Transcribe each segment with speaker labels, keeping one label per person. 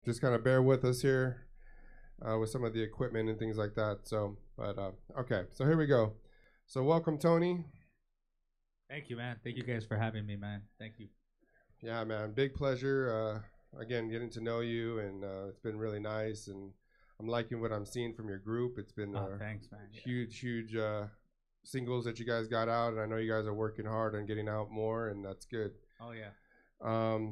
Speaker 1: just kind of bear with us here with some of the equipment and things like that. So, but okay, so here we go. So welcome, Tony.
Speaker 2: Thank you, man. Thank you guys for having me, man. Thank you.
Speaker 1: Yeah, man, big pleasure. Again, getting to know you, and it's been really nice. And I'm liking what I'm seeing from your group. It's been
Speaker 2: Thanks, man.
Speaker 1: huge singles that you guys got out, and I know you guys are working hard on getting out more, and that's good.
Speaker 2: Oh yeah.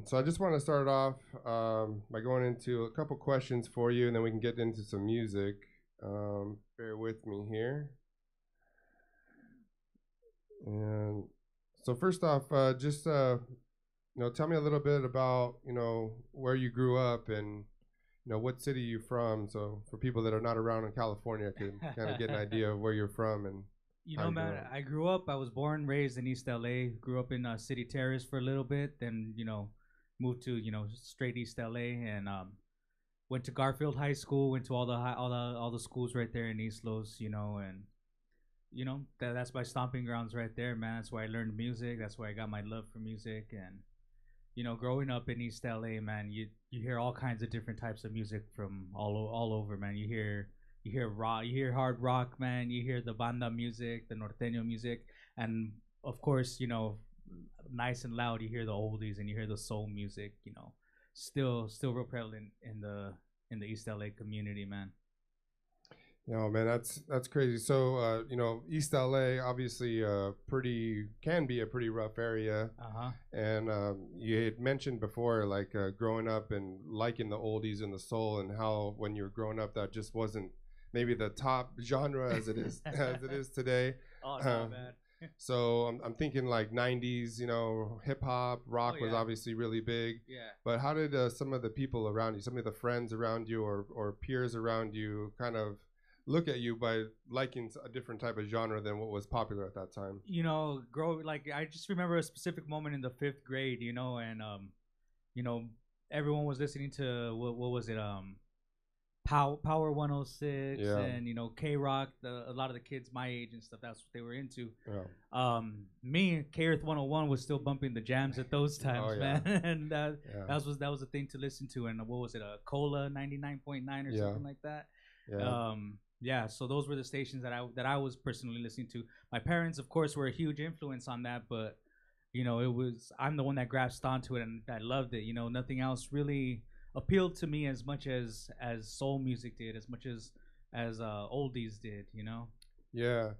Speaker 1: So I just want to start off by going into a couple questions for you, and then we can get into some music. Bear with me here. And so first off, just tell me a little bit about where you grew up and what city you're from. So for people that are not around in California, can kind of get an idea of where you're from and.
Speaker 2: Man, I grew up. I was born, raised in East LA. Grew up in City Terrace for a little bit. Then moved to straight East LA and went to Garfield High School. Went to all the schools right there in East Los. And that's my stomping grounds right there, man. That's where I learned music. That's where I got my love for music. And growing up in East LA, man, you hear all kinds of different types of music from all over, man. You hear rock, you hear hard rock, man. You hear the banda music, the norteño music, and of course, nice and loud. You hear the oldies and you hear the soul music. Still real prevalent in the East LA community, man.
Speaker 1: Man, that's crazy. So, East LA obviously can be a pretty rough area. And you had mentioned before, like growing up and liking the oldies and the soul, and how when you were growing up, that just wasn't maybe the top genre as it is today.
Speaker 2: Oh no, man.
Speaker 1: So I'm thinking like 90s, hip hop, rock was obviously really big.
Speaker 2: Yeah.
Speaker 1: But how did some of the people around you, some of the friends around you or peers around you kind of look at you by liking a different type of genre than what was popular at that time?
Speaker 2: I just remember a specific moment in the 5th grade, and everyone was listening to what was it, Power 106,
Speaker 1: Yeah.
Speaker 2: and K Rock. A lot of the kids my age and stuff, that's what they were into.
Speaker 1: Yeah.
Speaker 2: Me, K Earth 101 was still bumping the jams at those times,
Speaker 1: Oh, yeah.
Speaker 2: man. And that was a thing to listen to. And what was it, a Cola 99.9 or
Speaker 1: Yeah.
Speaker 2: something like that?
Speaker 1: Yeah.
Speaker 2: So those were the stations that I was personally listening to. My parents, of course, were a huge influence on that, but I'm the one that grasped onto it and I loved it. Nothing else really appealed to me as much as soul music did, as much as oldies did.
Speaker 1: Yeah.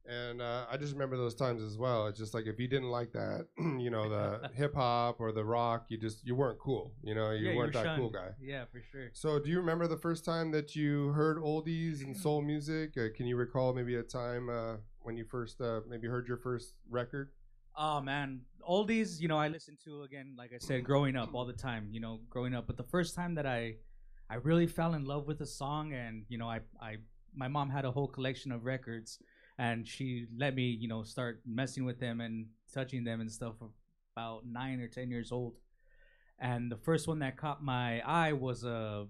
Speaker 1: And I just remember those times as well. It's just like if you didn't like that, the hip hop or the rock, you weren't cool. You weren't that
Speaker 2: shunned.
Speaker 1: cool guy.
Speaker 2: Yeah, for sure.
Speaker 1: So do you remember the first time that you heard oldies and soul music? Can you recall maybe a time when you first maybe heard your first record?
Speaker 2: Oh man, oldies. I listened to, again, like I said, growing up all the time. Growing up, but the first time that I really fell in love with a song, and my mom had a whole collection of records, and she let me start messing with them and touching them and stuff about 9 or 10 years old. And the first one that caught my eye was a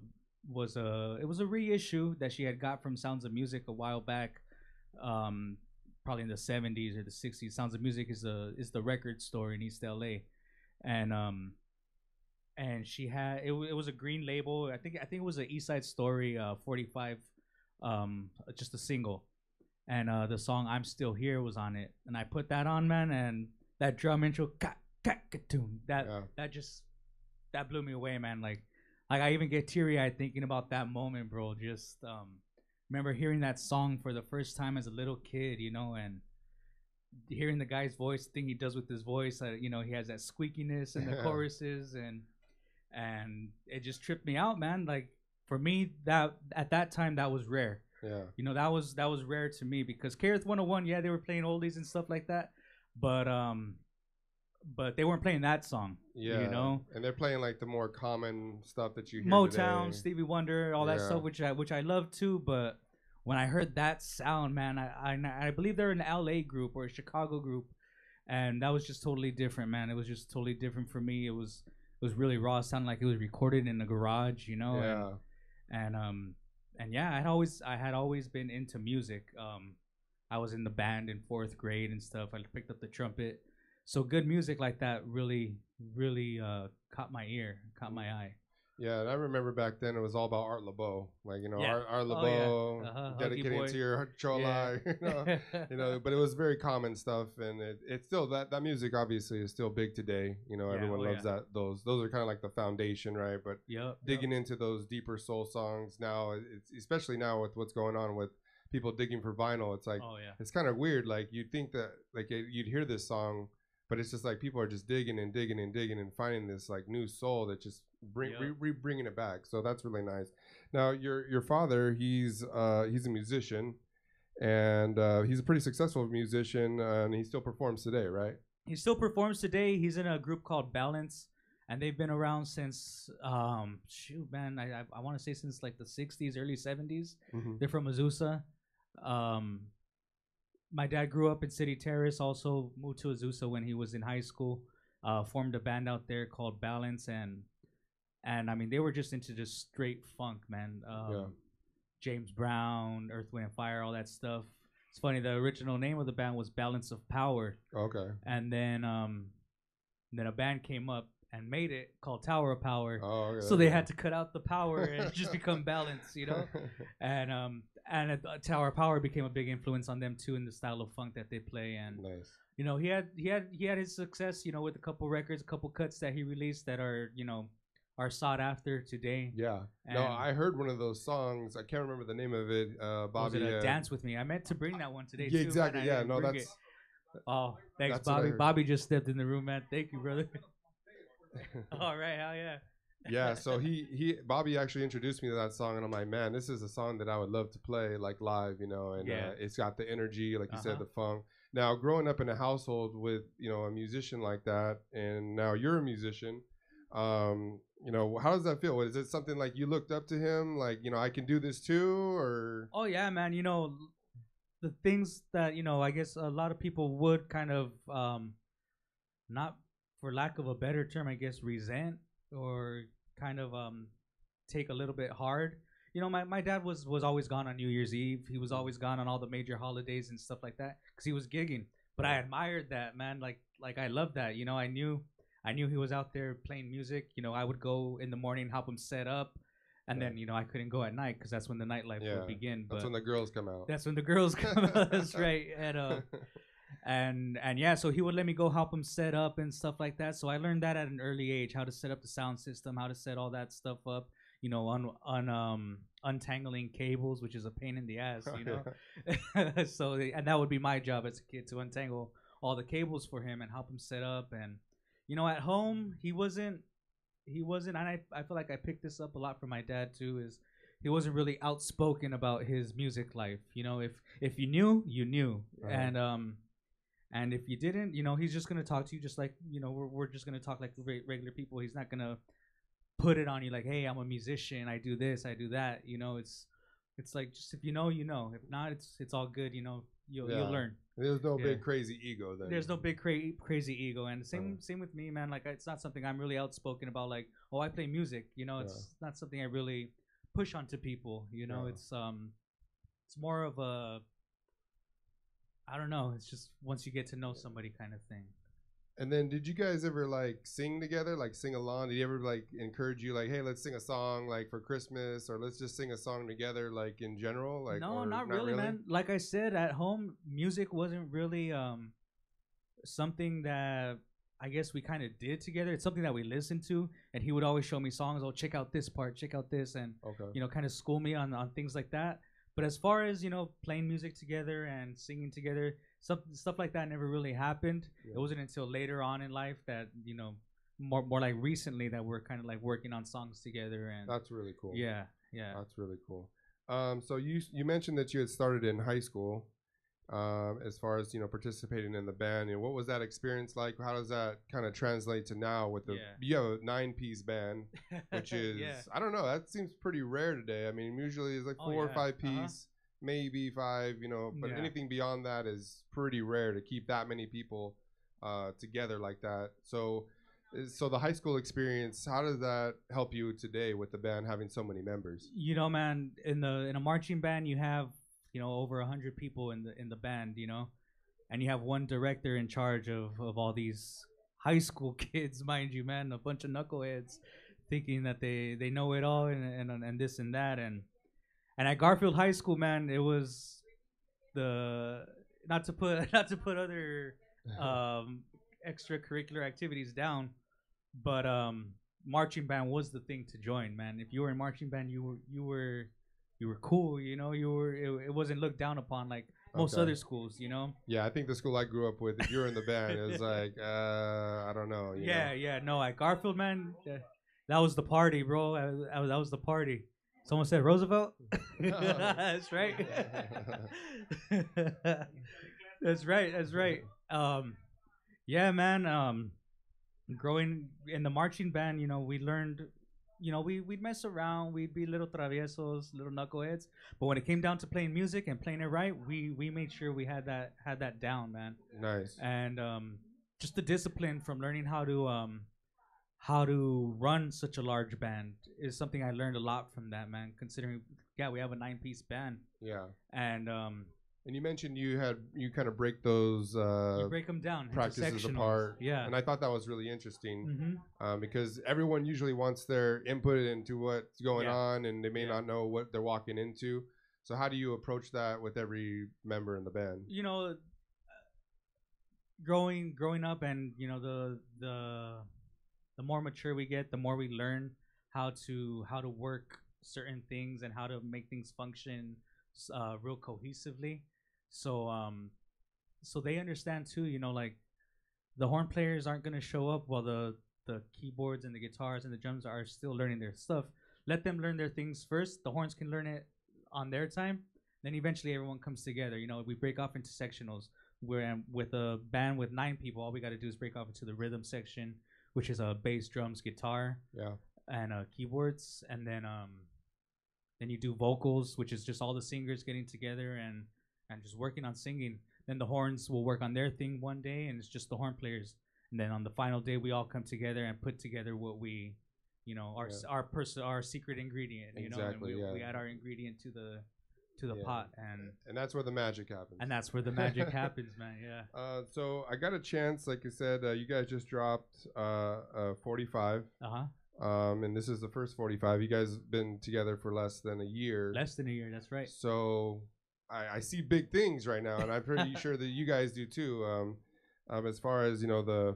Speaker 2: reissue that she had got from Sounds of Music a while back. Probably in the 70s or the 60s. Sounds of Music is the record store in East LA, and she had it was a green label. I think it was an East Side Story 45, just a single, and the song "I'm Still Here" was on it, and I put that on, man, and that drum intro, that blew me away, man. Like I even get teary eyed thinking about that moment, bro. Just remember hearing that song for the first time as a little kid, and hearing the guy's voice, thing he does with his voice. He has that squeakiness in the choruses, and it just tripped me out, man. Like for me, that at that time that was rare.
Speaker 1: Yeah.
Speaker 2: That was rare to me because KRF 101, yeah, they were playing oldies and stuff like that, but they weren't playing that song.
Speaker 1: Yeah. And they're playing like the more common stuff that you hear
Speaker 2: Motown,
Speaker 1: today.
Speaker 2: Stevie Wonder, all that stuff, which I love too. But when I heard that sound, man, I believe they're an LA group or a Chicago group, and that was just totally different, man. It was just totally different for me. It was really raw. It sounded like it was recorded in a garage,
Speaker 1: Yeah.
Speaker 2: And yeah, I had always been into music. I was in the band in 4th grade and stuff. I picked up the trumpet. So good music like that really caught my ear, caught my eye.
Speaker 1: Yeah, and I remember back then it was all about Art LeBeau, like
Speaker 2: Yeah.
Speaker 1: Art
Speaker 2: Oh yeah.
Speaker 1: LeBeau,
Speaker 2: Huggy
Speaker 1: dedicating
Speaker 2: boy.
Speaker 1: to your
Speaker 2: Yeah.
Speaker 1: chola, But it was very common stuff, and it's still that music obviously is still big today.
Speaker 2: Yeah.
Speaker 1: Everyone
Speaker 2: Oh
Speaker 1: loves
Speaker 2: yeah.
Speaker 1: that. Those are kind of like the foundation, right? But
Speaker 2: Yep. Yep.
Speaker 1: digging into those deeper soul songs now, it's especially now with what's going on with people digging for vinyl. It's like
Speaker 2: Oh yeah.
Speaker 1: it's kind of weird. Like you'd think that you'd hear this song, but it's just like people are just digging and digging and digging and finding this like new soul that just bringing it back. So that's really nice. Now your father, he's a musician, and he's a pretty successful musician, and he still performs today, right?
Speaker 2: He still performs today. He's in a group called Balance, and they've been around since shoot, man, I want to say since like the '60s, early '70s.
Speaker 1: Mm-hmm.
Speaker 2: They're from Azusa. My dad grew up in City Terrace. Also moved to Azusa when he was in high school. Formed a band out there called Balance, and I mean they were just into just straight funk, man. James Brown, Earth, Wind, and Fire, all that stuff. It's funny. The original name of the band was Balance of Power.
Speaker 1: Okay.
Speaker 2: And then a band came up and made it called Tower of Power.
Speaker 1: Oh, okay.
Speaker 2: So they had to cut out the power and just become Balance, And Tower of Power became a big influence on them too in the style of funk that they play. And
Speaker 1: nice.
Speaker 2: He had his success, with a couple records, a couple cuts that he released that are sought after today.
Speaker 1: Yeah. No, I heard one of those songs. I can't remember the name of it. Bobby.
Speaker 2: Was it Dance With Me? I meant to bring that one today.
Speaker 1: Yeah,
Speaker 2: too,
Speaker 1: exactly. Yeah. No, that's.
Speaker 2: It. Oh, thanks,
Speaker 1: that's
Speaker 2: Bobby. Bobby just stepped in the room, man. Thank you, brother. All right, hell yeah.
Speaker 1: Yeah, so Bobby actually introduced me to that song, and I'm like, man, this is a song that I would love to play like live, and it's got the energy, like you said, the funk. Now, growing up in a household with a musician like that, and now you're a musician, how does that feel? Is it something like you looked up to him, like I can do this too, or?
Speaker 2: Oh yeah, man. The things that I guess a lot of people would kind of not, for lack of a better term, I guess resent or kind of take a little bit hard. My dad was always gone on New Year's Eve. He was always gone on all the major holidays and stuff like that because he was gigging. But I admired that, man. Like I loved that. I knew he was out there playing music. I would go in the morning, help him set up. And then, I couldn't go at night because that's when the nightlife would begin. But
Speaker 1: that's when the girls come out.
Speaker 2: That's when the girls come out. That's right. And yeah, so he would let me go help him set up and stuff like that. So I learned that at an early age, how to set up the sound system, how to set all that stuff up. Untangling cables, which is a pain in the ass. So and that would be my job as a kid, to untangle all the cables for him and help him set up. And at home he wasn't, and I feel like I picked this up a lot from my dad too, is he wasn't really outspoken about his music life. If you knew, you knew. And if you didn't, he's just gonna talk to you just like, we're just gonna talk like regular people. He's not gonna put it on you like, hey, I'm a musician, I do this, I do that. It's like, just if you know, you know. If not, it's all good. You'll learn.
Speaker 1: There's no big crazy ego then.
Speaker 2: There's no big crazy ego, and same with me, man. Like it's not something I'm really outspoken about. Like, oh, I play music. It's not something I really push onto people. It's more of a, I don't know. It's just once you get to know somebody kind of thing.
Speaker 1: And then, did you guys ever like sing together, like sing along? Did he ever like encourage you, like, hey, let's sing a song like for Christmas, or let's just sing a song together, like in general? Like,
Speaker 2: no, not really, man. Like I said, at home, music wasn't really something that I guess we kind of did together. It's something that we listened to, and he would always show me songs. Oh, check out this part, check out this, and kind of school me on things like that. But as far as playing music together and singing together, stuff like that never really happened. Yeah. It wasn't until later on in life that more like recently that we're kind of like working on songs together. And
Speaker 1: that's really cool.
Speaker 2: Yeah.
Speaker 1: That's really cool. So you mentioned that you had started in high school, as far as participating in the band. What was that experience like? How does that kind of translate to now with the you have a 9-piece band, which is I don't know, that seems pretty rare today. I mean, usually it's like 4 or 5 piece. Maybe 5, but anything beyond that is pretty rare to keep that many people together like that. So the high school experience, how does that help you today with the band having so many members? Man,
Speaker 2: in a marching band, you have over 100 people in the band, and you have one director in charge of all these high school kids, mind you, man, a bunch of knuckleheads. thinking that they know it all and this and that and at Garfield High School, man, it was the not to put not to put other um, extracurricular activities down, but marching band was the thing to join, man. If you were in marching band, you were cool, you know. It wasn't looked down upon like most
Speaker 1: Okay.
Speaker 2: other schools, you know.
Speaker 1: Yeah, I think the school I grew up with, if you were in the band, it was like, I don't know. You
Speaker 2: Yeah,
Speaker 1: know?
Speaker 2: yeah. No, at Garfield, man, that was the party, bro. That was the party. Someone said Roosevelt. That's right. That's right. That's right. Yeah, man. Growing in the marching band, you know, we learned, you know, we'd mess around, we'd be little traviesos, little knuckleheads. But when it came down to playing music and playing it right, we made sure we had that down, man.
Speaker 1: Nice.
Speaker 2: And just the discipline from learning how to run such a large band is something I learned a lot from that, man. Considering, yeah, we have a 9-piece band,
Speaker 1: Yeah.
Speaker 2: and
Speaker 1: you mentioned you kind of break those
Speaker 2: you break them down into
Speaker 1: practices
Speaker 2: sectionals.
Speaker 1: apart.
Speaker 2: Yeah.
Speaker 1: And I thought that was really interesting
Speaker 2: Mm-hmm.
Speaker 1: because everyone usually wants their input into what's going
Speaker 2: Yeah.
Speaker 1: on, and they may
Speaker 2: Yeah.
Speaker 1: not know what they're walking into. So how do you approach that with every member in the band?
Speaker 2: You know, growing up, and you know, the more mature we get, the more we learn how to work certain things and how to make things function real cohesively. So so they understand too, you know, like the horn players aren't gonna show up while the keyboards and the guitars and the drums are still learning their stuff. Let them learn their things first. The horns can learn it on their time. Then eventually everyone comes together. You know, we break off into sectionals. Where with a band with 9 people, all we got to do is break off into the rhythm section, which is bass, drums, guitar,
Speaker 1: Yeah.
Speaker 2: and keyboards, and then you do vocals, which is just all the singers getting together and just working on singing. Then the horns will work on their thing one day, and it's just the horn players. And then on the final day, we all come together and put together what we, you know, our secret ingredient. You know, and we add our ingredient to the pot,
Speaker 1: and that's where the magic happens.
Speaker 2: And that's where the magic happens, man. Yeah.
Speaker 1: So I got a chance, like you said, you guys just dropped 45. And this is the first 45. You guys have been together for less than a year.
Speaker 2: Less than a year, that's right.
Speaker 1: So I see big things right now, and I'm pretty sure that you guys do too. As far as, you know,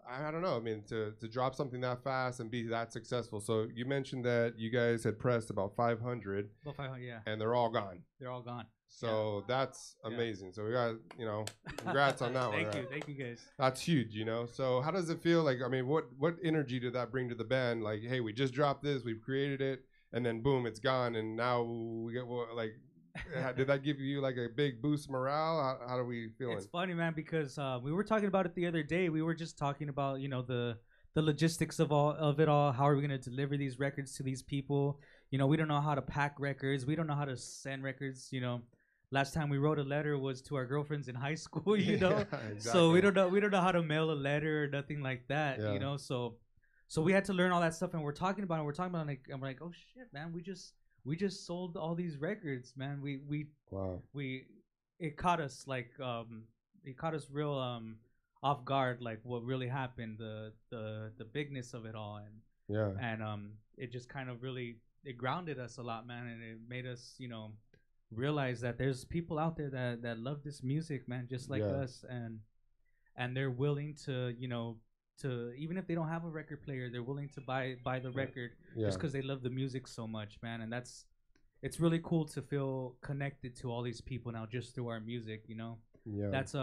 Speaker 1: I don't know. I mean, to drop something that fast and be that successful. So you mentioned that you guys had pressed about 500.
Speaker 2: About 500, yeah.
Speaker 1: And they're all gone.
Speaker 2: They're all gone.
Speaker 1: So that's amazing. Yeah. So we got, you know, congrats on that one.
Speaker 2: Thank you guys.
Speaker 1: That's huge, you know. So how does it feel? Like, I mean, what energy did that bring to the band? Like, hey, we just dropped this, we've created it, and then boom, it's gone, and now we get like. Did that give you like a big boost morale? How do we feel?
Speaker 2: It's funny, man, because we were talking about it the other day. We were just talking about, you know, the logistics of it all. How are we going to deliver these records to these people? You know, we don't know how to pack records. We don't know how to send records. You know, last time we wrote a letter was to our girlfriends in high school. You know, yeah, exactly. So we don't know how to mail a letter or nothing like that. Yeah. You know, so we had to learn all that stuff, and we're talking about it. Like, I'm like, oh shit, man, we just sold all these records, man.
Speaker 1: Wow.
Speaker 2: It caught us like it caught us real off guard, like what really happened, the bigness of it all, and it just kind of really it grounded us a lot, man, and it made us, you know, realize that there's people out there that love this music, man, just like us, and they're willing to, you know, to even if they don't have a record player, they're willing to buy the record just because they love the music so much, man. And it's really cool to feel connected to all these people now just through our music, you know. Yeah. That's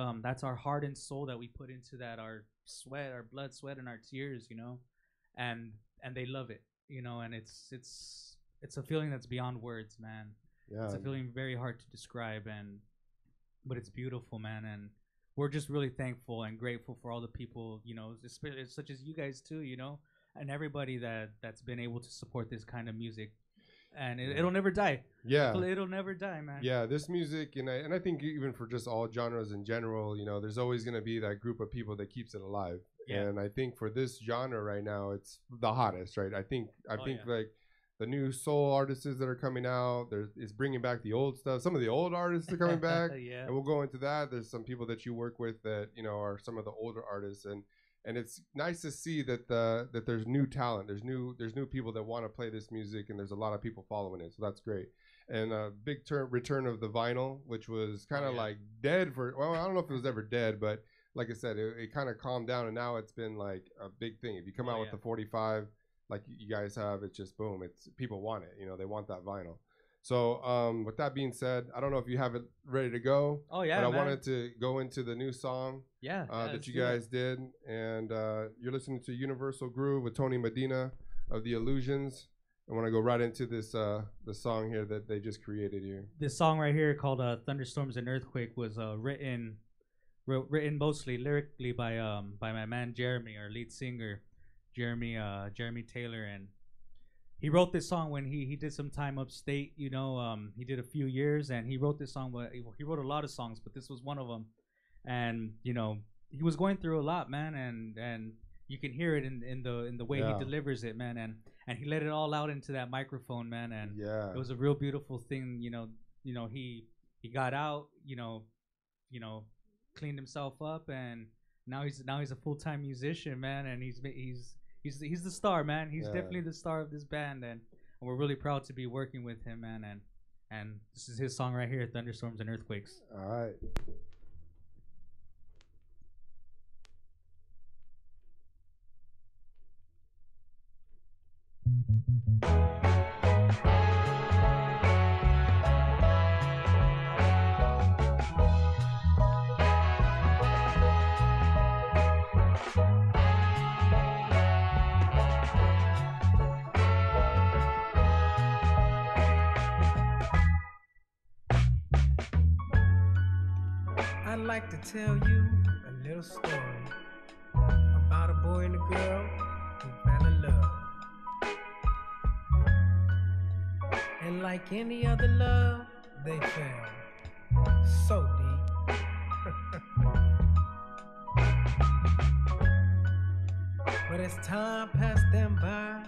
Speaker 2: our heart and soul that we put into that, our sweat, our blood, sweat, and our tears, you know, and they love it, you know. And it's a feeling that's beyond words, man. Yeah. It's a feeling very hard to describe, but it's beautiful, man. And we're just really thankful and grateful for all the people, you know, such as you guys too, you know, and everybody that's been able to support this kind of music, and it'll never die. Yeah, it'll never die, man.
Speaker 1: Yeah, this music, and I think even for just all genres in general, you know, there's always gonna be that group of people that keeps it alive. Yeah. And I think for this genre right now, it's the hottest, right? I think like the new soul artists that are coming out, is bringing back the old stuff. Some of the old artists are coming back, yeah. And we'll go into that. There's some people that you work with that, you know, are some of the older artists, and and it's nice to see that there's new talent, there's new people that want to play this music, and there's a lot of people following it. So that's great. And big return of the vinyl, which was kind of like dead for. Well, I don't know if it was ever dead, but like I said, it kind of calmed down, and now it's been like a big thing. If you come out with the 45, like you guys have, it's just boom. It's people want it. They want that vinyl. So with that being said, I don't know if you have it ready to go.
Speaker 2: Oh yeah,
Speaker 1: but I wanted to go into the new song that you guys did, and you're listening to Universoul Groove with Tony Medina of The Illusions. I want to go right into this the song here that they just created here.
Speaker 2: This song right here called "Thunderstorms and Earthquake" was written mostly lyrically by my man Jeremy, our lead singer, Jeremy Taylor, and he wrote this song when he did some time upstate. He did a few years, and he wrote this song. But he wrote a lot of songs, but this was one of them. And he was going through a lot, man, and you can hear it in the way he delivers it, man, and he let it all out into that microphone, man, and it was a real beautiful thing. He got out, cleaned himself up, and now he's a full-time musician, man, and he's the star, man. He's definitely the star of this band, and we're really proud to be working with him, man. And this is his song right here, "Thunderstorms and Earthquakes."
Speaker 1: All right.
Speaker 3: I'd like to tell you a little story about a boy and a girl who fell in love. And like any other love, they fell so deep. But as time passed them by,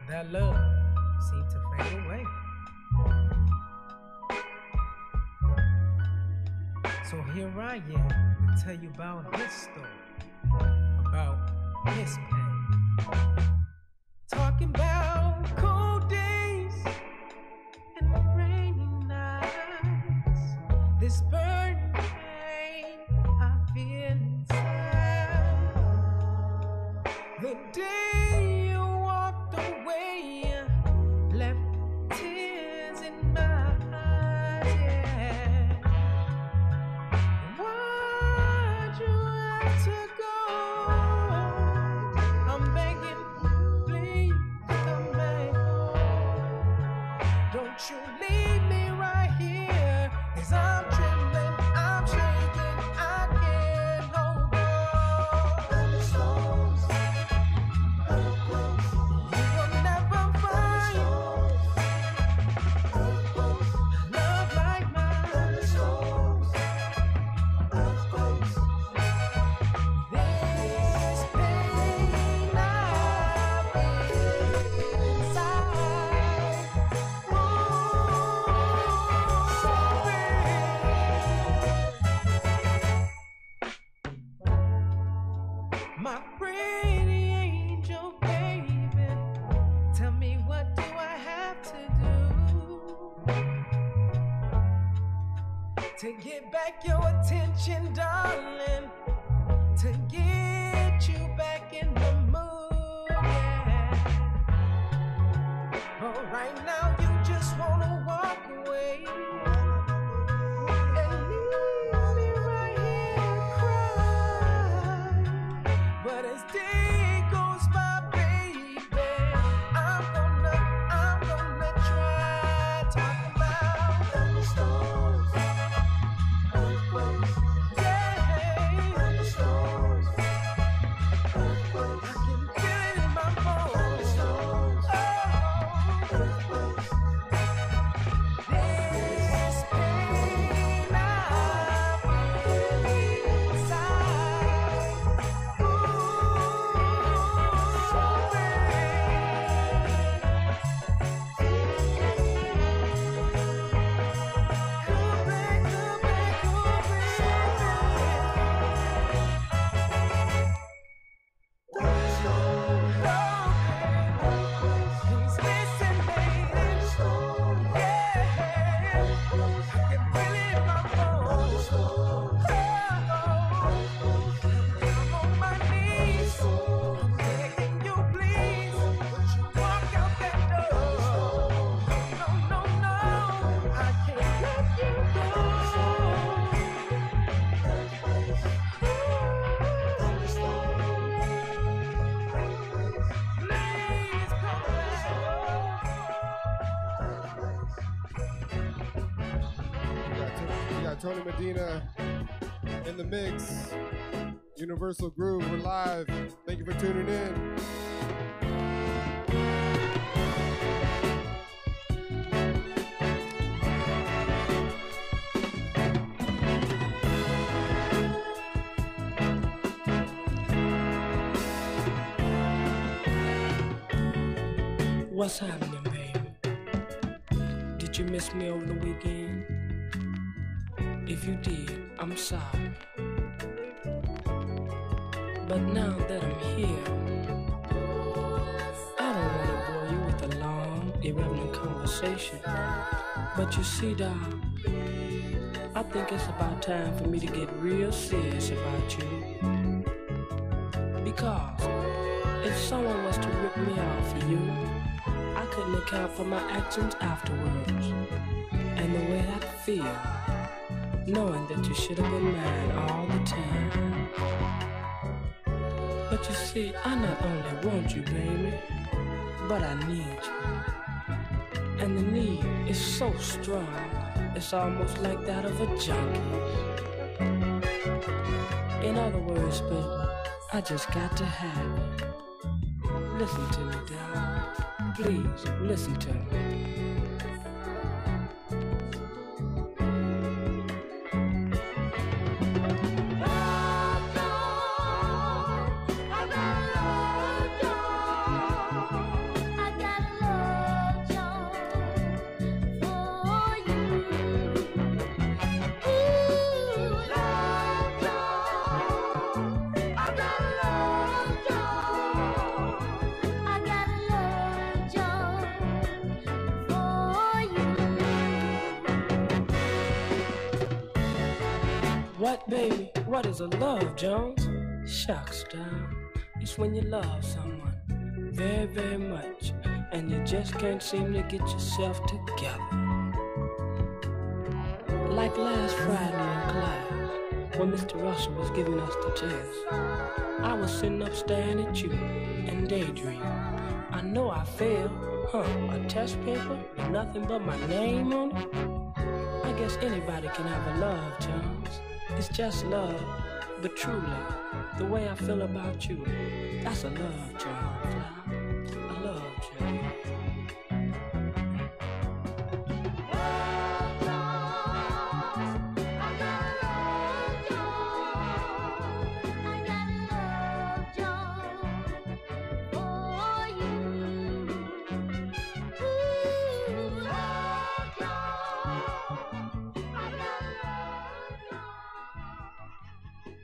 Speaker 3: that love seemed to fade away. So here I am to tell you about his story, about his pain. Talking about cold days and rainy nights. This burning pain I feel inside. The day you walked away left tears in my eyes, yeah. Why'd you have to go? I'm begging, please come back home. Don't you leave me right here, 'cause I'm trembling, I'm shaking, I can't hold on. Thunderstorms, earthquakes, you will never find love like mine. Thunderstorms, earthquakes, this pain I feel inside. My pretty angel baby, tell me what do I have to do to get back your attention, darling, to get you back in the mood, yeah. But right now you just wanna walk away and leave me right here to cry. But as day goes by, baby, I'm gonna try. Talk about thunderstorms, earthquakes, yeah. Thunderstorms, earthquakes, I can feel it in my bones. Thunderstorms, earthquakes, this
Speaker 1: got Tony Medina in the mix. Universal Groove, we're live. Thank you for tuning in.
Speaker 3: What's happening, baby? Did you miss me over the weekend? If you did, I'm sorry. But now that I'm here, I don't want to bore you with a long, irrelevant conversation. But you see, dog, I think it's about time for me to get real serious about you. Because if someone was to rip me off for you, I couldn't account for my actions afterwards. And the way I feel, knowing that you should have been mine all the time. But you see, I not only want you, baby, but I need you. And the need is so strong, it's almost like that of a junkie. In other words, baby, I just got to have it. Listen to me, darling. Please, listen to me. What, baby? What is a love, Jones? Shucks, down. It's when you love someone very, very much, and you just can't seem to get yourself together. Like last Friday in class, when Mr. Russell was giving us the test, I was sitting up staring at you and daydreaming. I know I failed. A test paper with nothing but my name on it? I guess anybody can have a love, Jones. It's just love, but true love. The way I feel about you, that's a love, Jones. A love, Jones.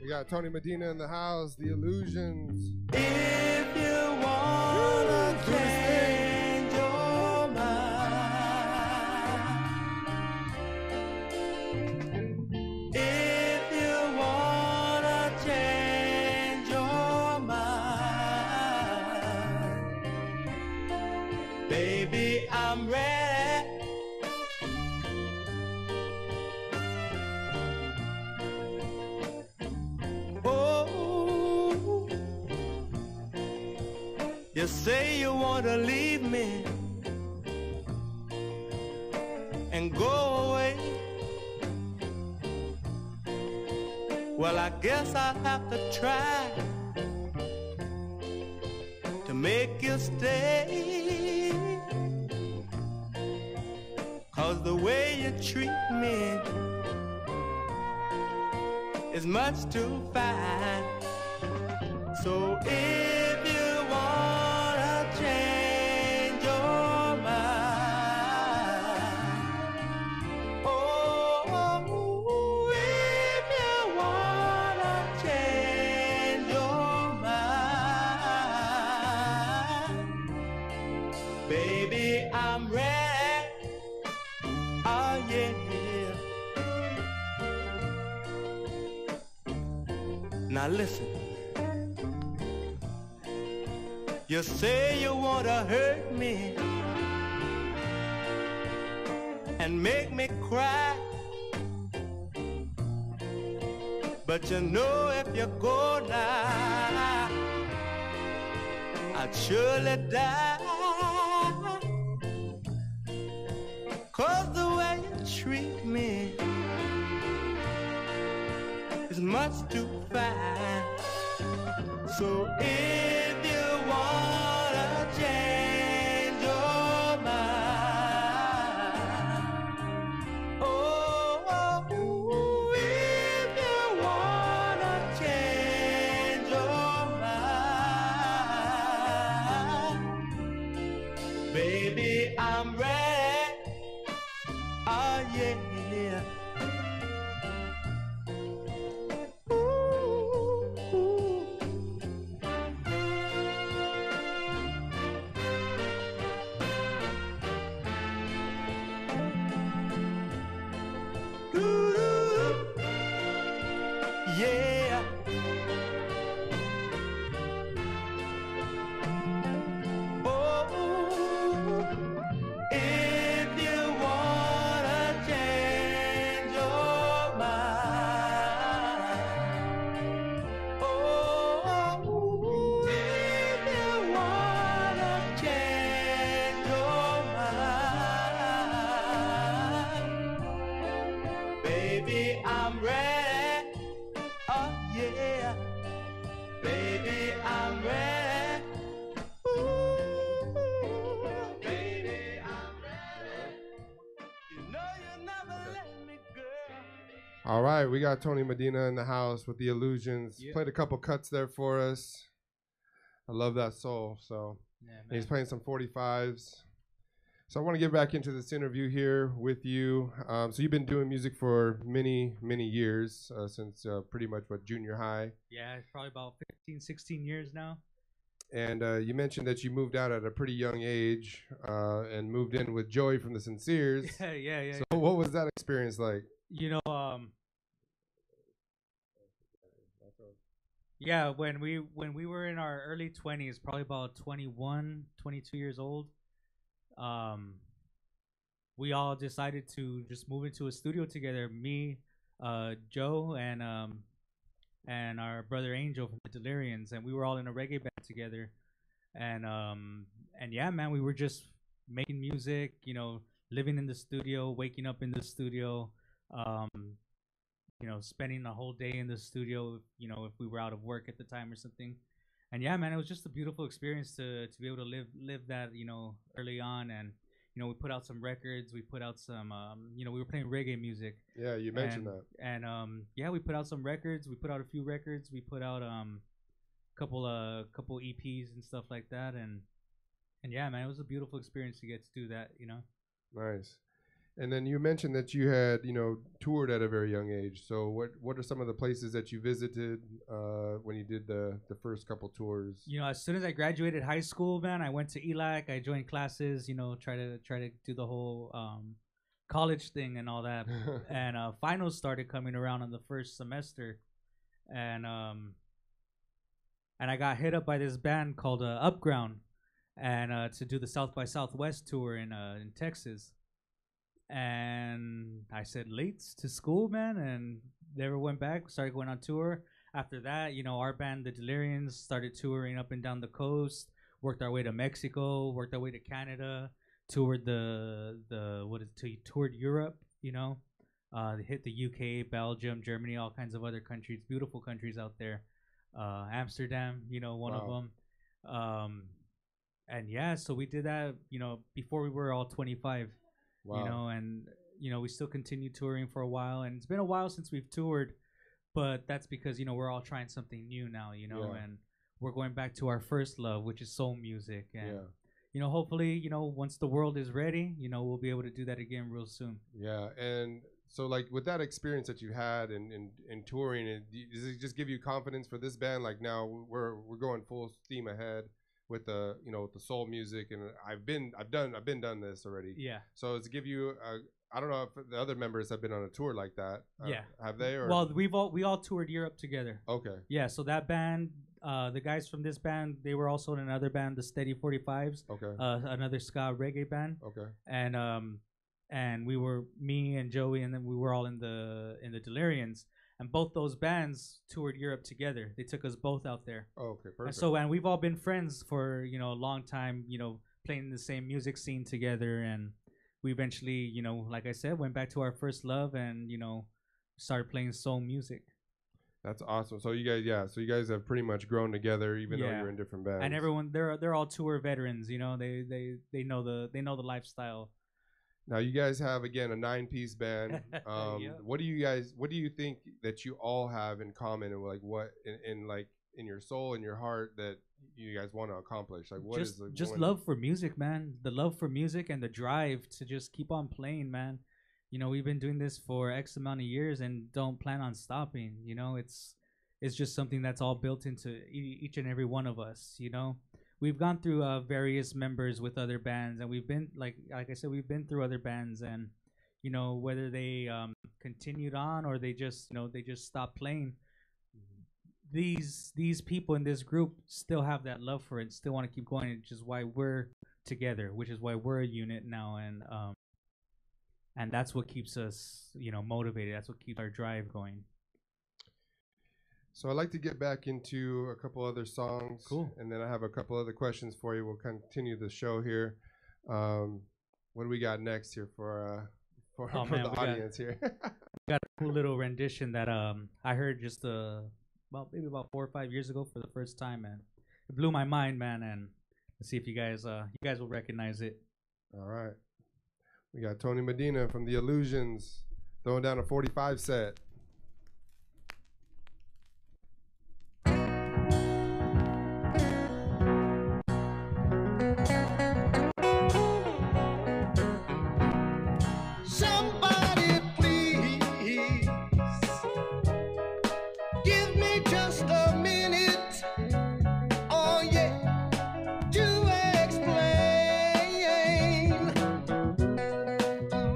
Speaker 1: We got Tony Medina in the house, The Illusions.
Speaker 4: If you wanna change your mind, if you wanna change your mind, baby, I'm ready. You say you want to leave me and go away. Well, I guess I'll have to try to make you stay. 'Cause the way you treat me is much too fine. So if you change your mind, oh, if you wanna change your mind, baby, I'm ready. Oh yeah. Now listen. You say you wanna hurt me and make me cry, but you know if you go now, I'd surely die. 'Cause the way you treat me is much too fine. So if you wanna change your mind, oh, if you wanna change your mind, baby, I'm ready. Oh yeah. Yeah. Oh, if you wanna change your mind. Oh, if you wanna change your mind, baby, I'm ready. Oh yeah, baby, I'm ready. Ooh, baby, I'm ready. You know you never let me go.
Speaker 1: All right, we got Tony Medina in the house with the Illusions.
Speaker 2: Yeah.
Speaker 1: Played a couple cuts there for us. I love that soul. So
Speaker 2: Yeah,
Speaker 1: and he's
Speaker 2: man.
Speaker 1: playing some 45s. So I want to get back into this interview here with you. So you've been doing music for many, many years, since pretty much junior high.
Speaker 2: Yeah, it's probably about 15, 16 years now.
Speaker 1: And you mentioned that you moved out at a pretty young age and moved in with Joey from the Sinceres.
Speaker 2: Yeah.
Speaker 1: So what was that experience like?
Speaker 2: You know, yeah, when we were in our early 20s, probably about 21, 22 years old, we all decided to just move into a studio together. Me, Joe, and our brother Angel from the Delirians, and we were all in a reggae band together. And yeah, man, we were just making music, you know, living in the studio, waking up in the studio, you know, spending a whole day in the studio, you know, if we were out of work at the time or something. And yeah, man, it was just a beautiful experience to be able to live that, you know, early on. And you know, we put out some records, we put out some, you know, we were playing reggae music.
Speaker 1: Yeah, you mentioned that.
Speaker 2: And yeah, we put out some records. We put out a few records. We put out couple EPs and stuff like that. And yeah, man, it was a beautiful experience to get to do that, you know.
Speaker 1: Nice. And then you mentioned that you had, you know, toured at a very young age. So what are some of the places that you visited when you did the first couple tours?
Speaker 2: You know, as soon as I graduated high school, man, I went to ELAC. I joined classes, you know, try to do the whole college thing and all that. And finals started coming around on the first semester. And I got hit up by this band called Upground, and to do the South by Southwest tour in Texas. And I said late to school, man, and never went back. Started going on tour. After that, you know, our band, the Delirians, started touring up and down the coast. Worked our way to Mexico. Worked our way to Canada. Toured toured Europe. You know, hit the UK, Belgium, Germany, all kinds of other countries. Beautiful countries out there. Amsterdam, you know, one of them. And yeah, so we did that, you know, before we were all 25. Wow. You know, and you know, we still continued touring for a while, and it's been a while since we've toured, but that's because, you know, we're all trying something new now, you know, and we're going back to our first love, which is soul music. And you know, hopefully, you know, once the world is ready, you know, we'll be able to do that again real soon.
Speaker 1: Yeah. And so like with that experience that you had in touring, does it just give you confidence for this band? Like now we're going full steam ahead with the, you know, with the soul music, and I've been done this already. Yeah. So does it give you I don't know if the other members have been on a tour like that. Yeah. Have they? Or?
Speaker 2: Well, we all toured Europe together.
Speaker 1: Okay.
Speaker 2: Yeah. So that band, the guys from this band, they were also in another band, the Steady 45s. Okay. Another ska reggae band. Okay. And we were, me and Joey, and then we were all in the Delirians. And both those bands toured Europe together. They took us both out there.
Speaker 1: Oh, okay, perfect.
Speaker 2: And we've all been friends for, you know, a long time, you know, playing the same music scene together. And we eventually, you know, like I said, went back to our first love and, you know, started playing soul music.
Speaker 1: That's awesome. So you guys, so you guys have pretty much grown together, even though you're in different bands.
Speaker 2: And everyone, they're all tour veterans. You know, they know the lifestyle.
Speaker 1: Now you guys have again a 9-piece band. What do you think that you all have in common, and like what in your soul and your heart that you guys want to accomplish? Like what is
Speaker 2: just love for music, man. The love for music and the drive to just keep on playing, man. You know, we've been doing this for X amount of years and don't plan on stopping. You know, it's just something that's all built into each and every one of us. You know, we've gone through various members with other bands, and we've been like I said, we've been through other bands, and you know, whether they continued on or they just stopped playing. These people in this group still have that love for it, still want to keep going, which is why we're together, which is why we're a unit now, and that's what keeps us, you know, motivated. That's what keeps our drive going.
Speaker 1: So I'd like to get back into a couple other songs.
Speaker 2: Cool.
Speaker 1: And then I have a couple other questions for you. We'll continue the show here. What do we got next here for the audience here?
Speaker 2: We got a cool little rendition that I heard just maybe about 4 or 5 years ago for the first time, and it blew my mind, man. And let's see if you guys will recognize it.
Speaker 1: All right. We got Tony Medina from The Illusions throwing down a 45 set.
Speaker 5: Somebody please give me just a minute, oh yeah, to explain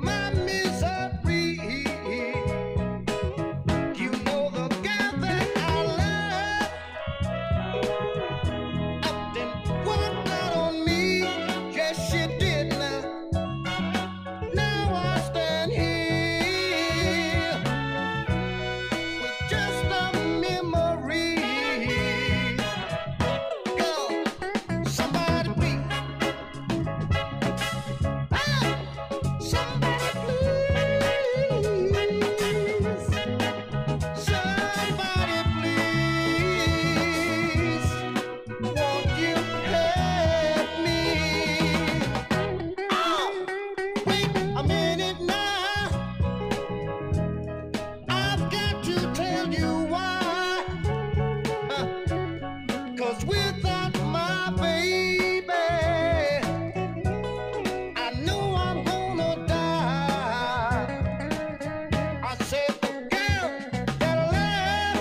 Speaker 5: my misery. You know the girl that I love up and walked out on me. Yes, she did now. Now I stand here with just a memory. Girl, somebody please. Somebody please. Somebody please. Won't you help me? Oh, wait a minute now. I've got to tell you why. 'Cause without my baby, I know I'm gonna die. I said the girl that I love,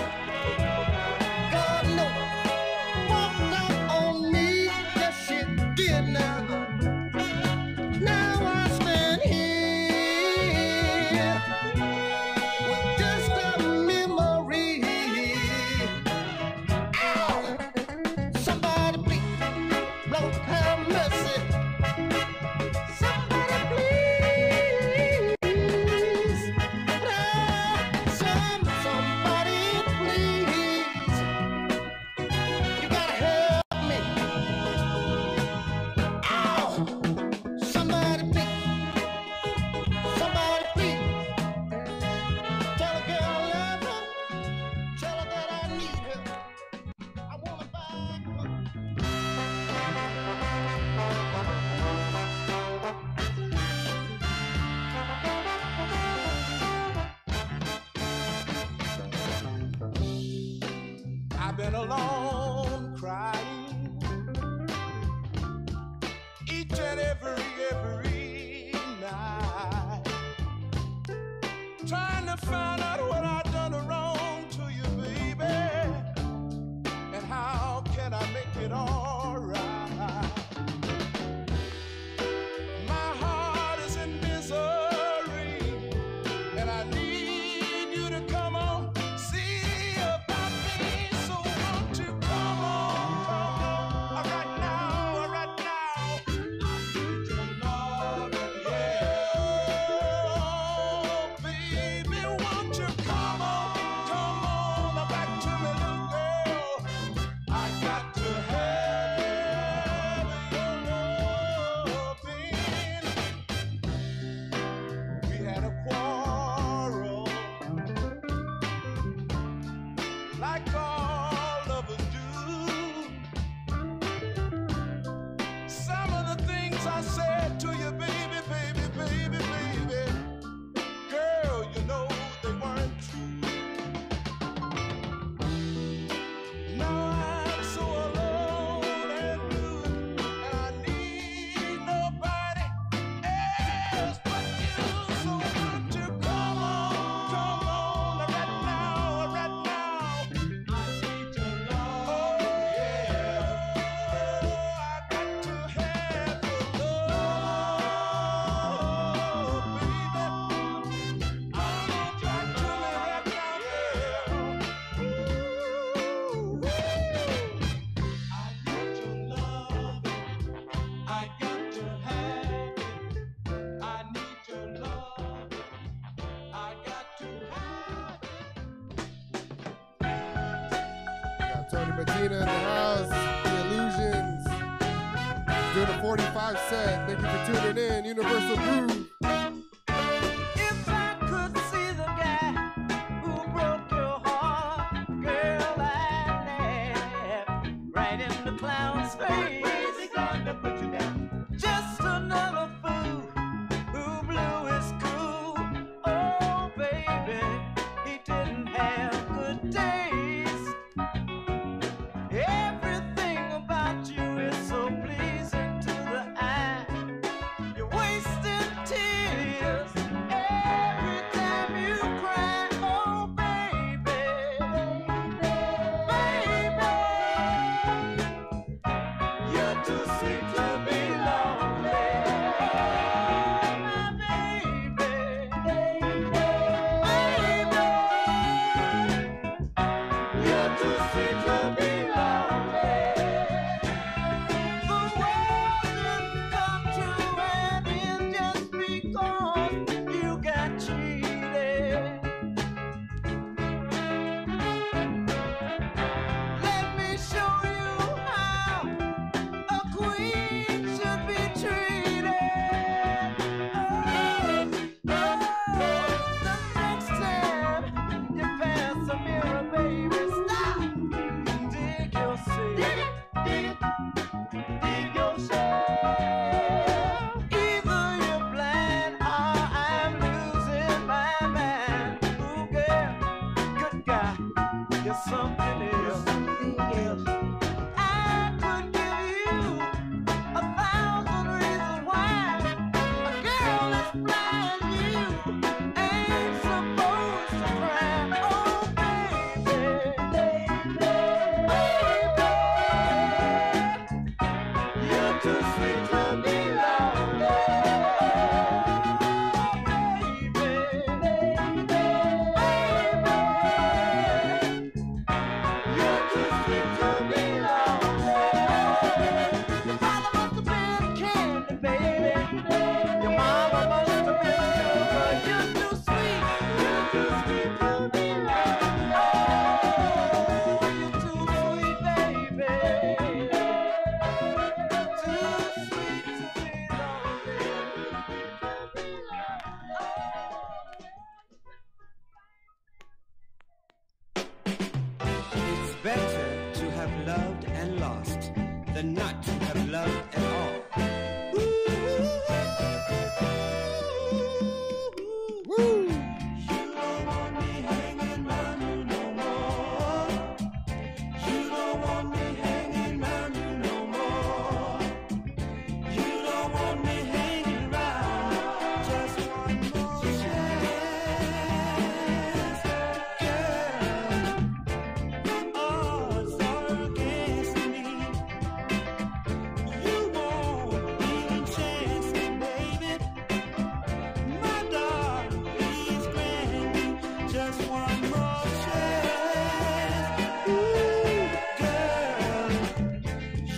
Speaker 5: God knows, walked out on me. Yes, she did now. Now I stand here with just a memory. Ow! Somebody please, Lord have mercy. Somebody please. Somebody please. You gotta help me. Ow! Somebody please. Somebody please. Tell a girl I love her. Tell her that I need her. I wanna back her.
Speaker 4: I've been alone crying each and every night, trying to find out what I done wrong to you, baby, and how can I make it all right. My heart is in misery, and I need you to come on, see about me. So won't you come on right now, right now? I need your love, yeah. Oh, baby, won't you come on back to me, little girl? I got to have
Speaker 1: Tony Medina in the house. The Illusions. Doing a 45 set. Thank you for tuning in. Universal Groove.
Speaker 4: If I could see the guy who broke your heart, girl, I'd laugh right in the clown's face. Where's he gonna put you down? Just another fool who blew his cool. Oh, baby, he didn't have good taste. Everything about you is so pleasing to the eye. You're wasting tears every time you cry. Oh, baby, baby, you're too sweet to be lonely. Oh, my baby, baby, you're too sweet to be lonely. The world didn't come to an end just because you got cheated. Let me show you how a queen should be treated. The next time you pass a mirror, baby, stop. Dig yourself. Dig yourself. Either you're blind or I'm losing my mind. Ooh, girl, good guy, you're something else. I could give you 1,000 reasons why a girl that's blind you ain't supposed to cry. Oh, baby, you're too sweet to be lonely. Oh, baby, you're too sweet to be lonely. Your father must have been candy, baby. Your mama must have been sugar. You're too sweet. You're too sweet to be lonely. Oh, you're too sweet, baby. Too sweet to be lonely.
Speaker 6: It's better to have loved and lost than not to have loved at all.
Speaker 1: Woo!
Speaker 6: You don't want me hanging round you no more. You don't want me hanging round you no more. You don't want me hanging round. Just one more chance, girl. Odds are against me. You won't even chance me, baby. My darling, please grant me just one more chance. Ooh, girl,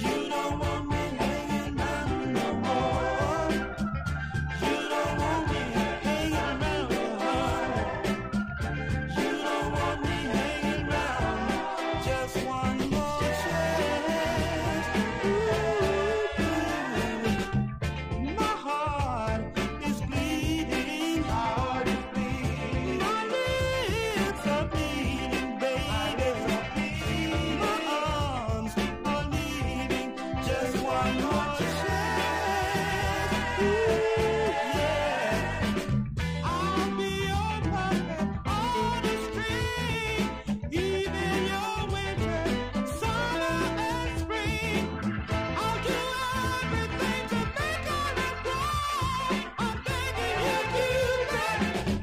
Speaker 6: you don't want me hanging round no more. You don't want me hanging around your heart. You don't want me hanging round. Just one more chance. Ooh, my heart is bleeding. Heart is bleeding. My lips are bleeding, baby. My arms are needing just one more chance. Ooh, yeah. I'll be your puppet on the string, even your winter, summer, and spring. I'll do everything to make all it wrong. I'm begging you, Cupid,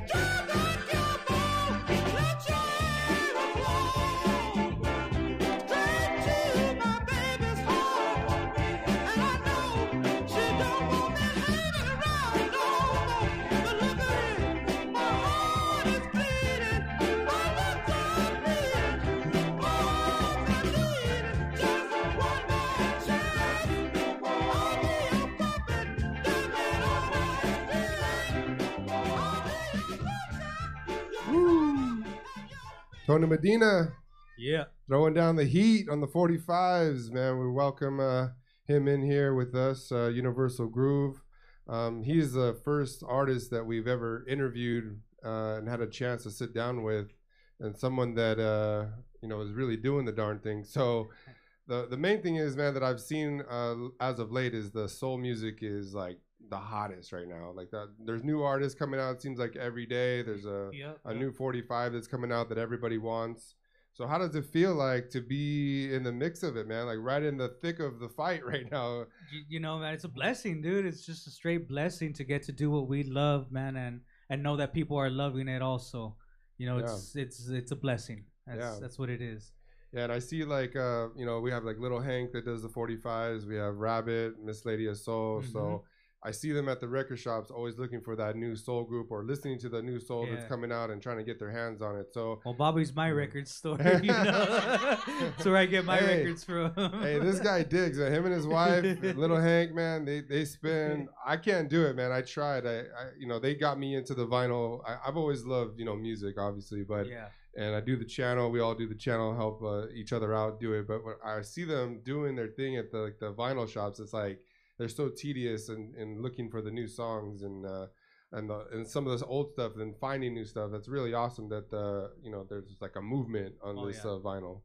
Speaker 6: drop that gumbo, let your arrow flow straight to my baby's heart. And I know she don't want me hanging around no more. But look at it, my heart is bleeding, my lips are bleeding, my arms are bleeding. Just one more chance. I'll be your puppet, give me all my feeling. I'll be your puppet.
Speaker 1: Woo! Tony Medina
Speaker 2: Yeah.
Speaker 1: Throwing down the heat on the 45s, man. We welcome him in here with us, Universal Groove. He's the first artist that we've ever interviewed and had a chance to sit down with, and someone that is really doing the darn thing. So the main thing is, man, that I've seen as of late is the soul music is like the hottest right now. Like that, there's new artists coming out. It seems like every day there's a new 45 that's coming out that everybody wants. So how does it feel like to be in the mix of it, man? Like right in the thick of the fight right now.
Speaker 2: You know, man, it's a blessing, dude. It's just a straight blessing to get to do what we love, man, and know that people are loving it also. You know, it's a blessing. That's what it is.
Speaker 1: Yeah, and I see like we have like Little Hank that does the 45s. We have Rabbit, Miss Lady of Soul. Mm-hmm. So I see them at the record shops always looking for that new soul group or listening to the new soul that's coming out and trying to get their hands on it. So
Speaker 2: Bobby's my record store, you know. That's where I get my records from.
Speaker 1: Hey, this guy digs. Him and his wife, Little Hank, man, they spin. I can't do it, man. I tried. I they got me into the vinyl. I've always loved, music, obviously, but and I do the channel. We all do the channel, help each other out, do it. But when I see them doing their thing at the vinyl shops, it's like they're so tedious and looking for the new songs and some of this old stuff and finding new stuff. That's really awesome that there's like a movement on this vinyl.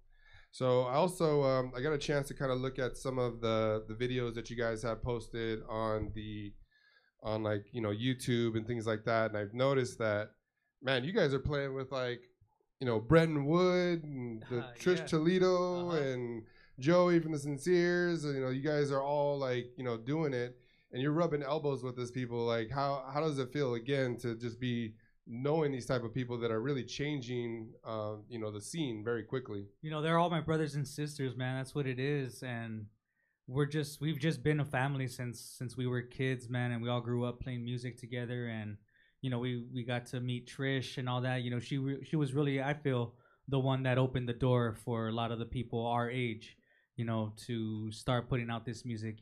Speaker 1: So I also I got a chance to kind of look at some of the videos that you guys have posted on like YouTube and things like that, and I've noticed that, man, you guys are playing with like Bretton Wood and the Trish Toledo and Joey from the Sinceres. You guys are all like doing it, and you're rubbing elbows with these people. Like how does it feel again to just be knowing these type of people that are really changing the scene very quickly?
Speaker 2: They're all my brothers and sisters, man. That's what it is. And we've just been a family since we were kids, man, and we all grew up playing music together. And we got to meet Trish and all that. She was really, I feel, the one that opened the door for a lot of the people our age, to start putting out this music.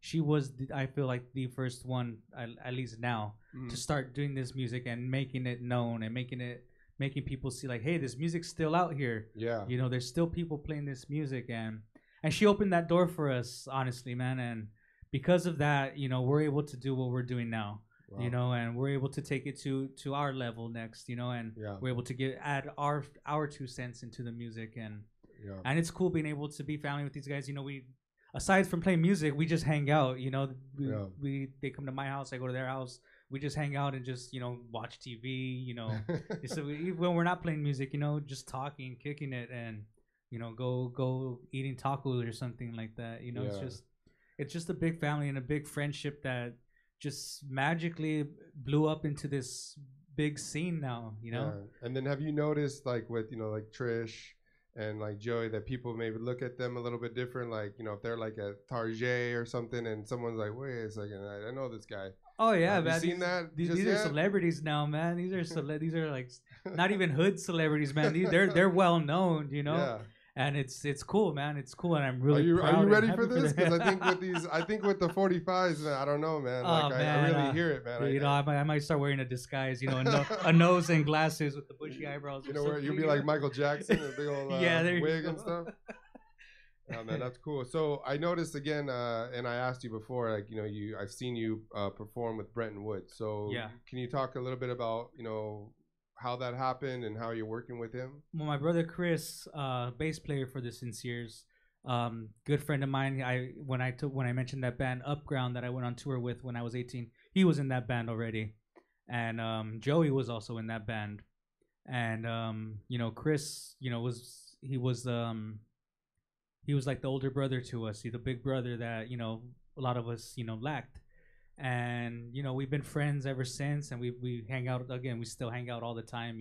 Speaker 2: She was, I feel like, the first one, at least now, to start doing this music and making it known and making people see like, hey, this music's still out here. Yeah. There's still people playing this music, and she opened that door for us, honestly, man. And because of that, we're able to do what we're doing now. Wow. And we're able to take it to our level next, and we're able to add our 2 cents into the music, and it's cool being able to be family with these guys. We, aside from playing music, we just hang out. They come to my house, I go to their house. We just hang out and just watch TV. So when we're not playing music, just talking, kicking it, and go eating tacos or something like that. It's just a big family and a big friendship that just magically blew up into this big scene now.
Speaker 1: And then have you noticed like with like Trish and like Joey that people maybe look at them a little bit different, like if they're like at Target or something and someone's like, wait a second, I know this guy.
Speaker 2: Oh yeah,
Speaker 1: have
Speaker 2: man.
Speaker 1: You seen that?
Speaker 2: These are celebrities now, man. These are like not even hood celebrities, man. They're well known, Yeah. And it's cool, man. It's cool, and I'm really proud. Are you
Speaker 1: ready for this? Because I think with the 45s, man, I don't know, man. Like I really hear it, man.
Speaker 2: I might start wearing a disguise, a nose and glasses with the bushy eyebrows.
Speaker 1: Where you'll be like Michael Jackson, a big old wig and stuff. Oh man, that's cool. So I noticed again, and I asked you before, like I've seen you perform with Bretton Wood. So can you talk a little bit about how that happened and how you're working with him?
Speaker 2: Well, my brother Chris, bass player for the Sinceres, good friend of mine. When I mentioned that band Upground that I went on tour with when I was 18, he was in that band already, and Joey was also in that band, and Chris, he was like the older brother to us, the big brother that a lot of us lacked. And we've been friends ever since, and we hang out again. We still hang out all the time,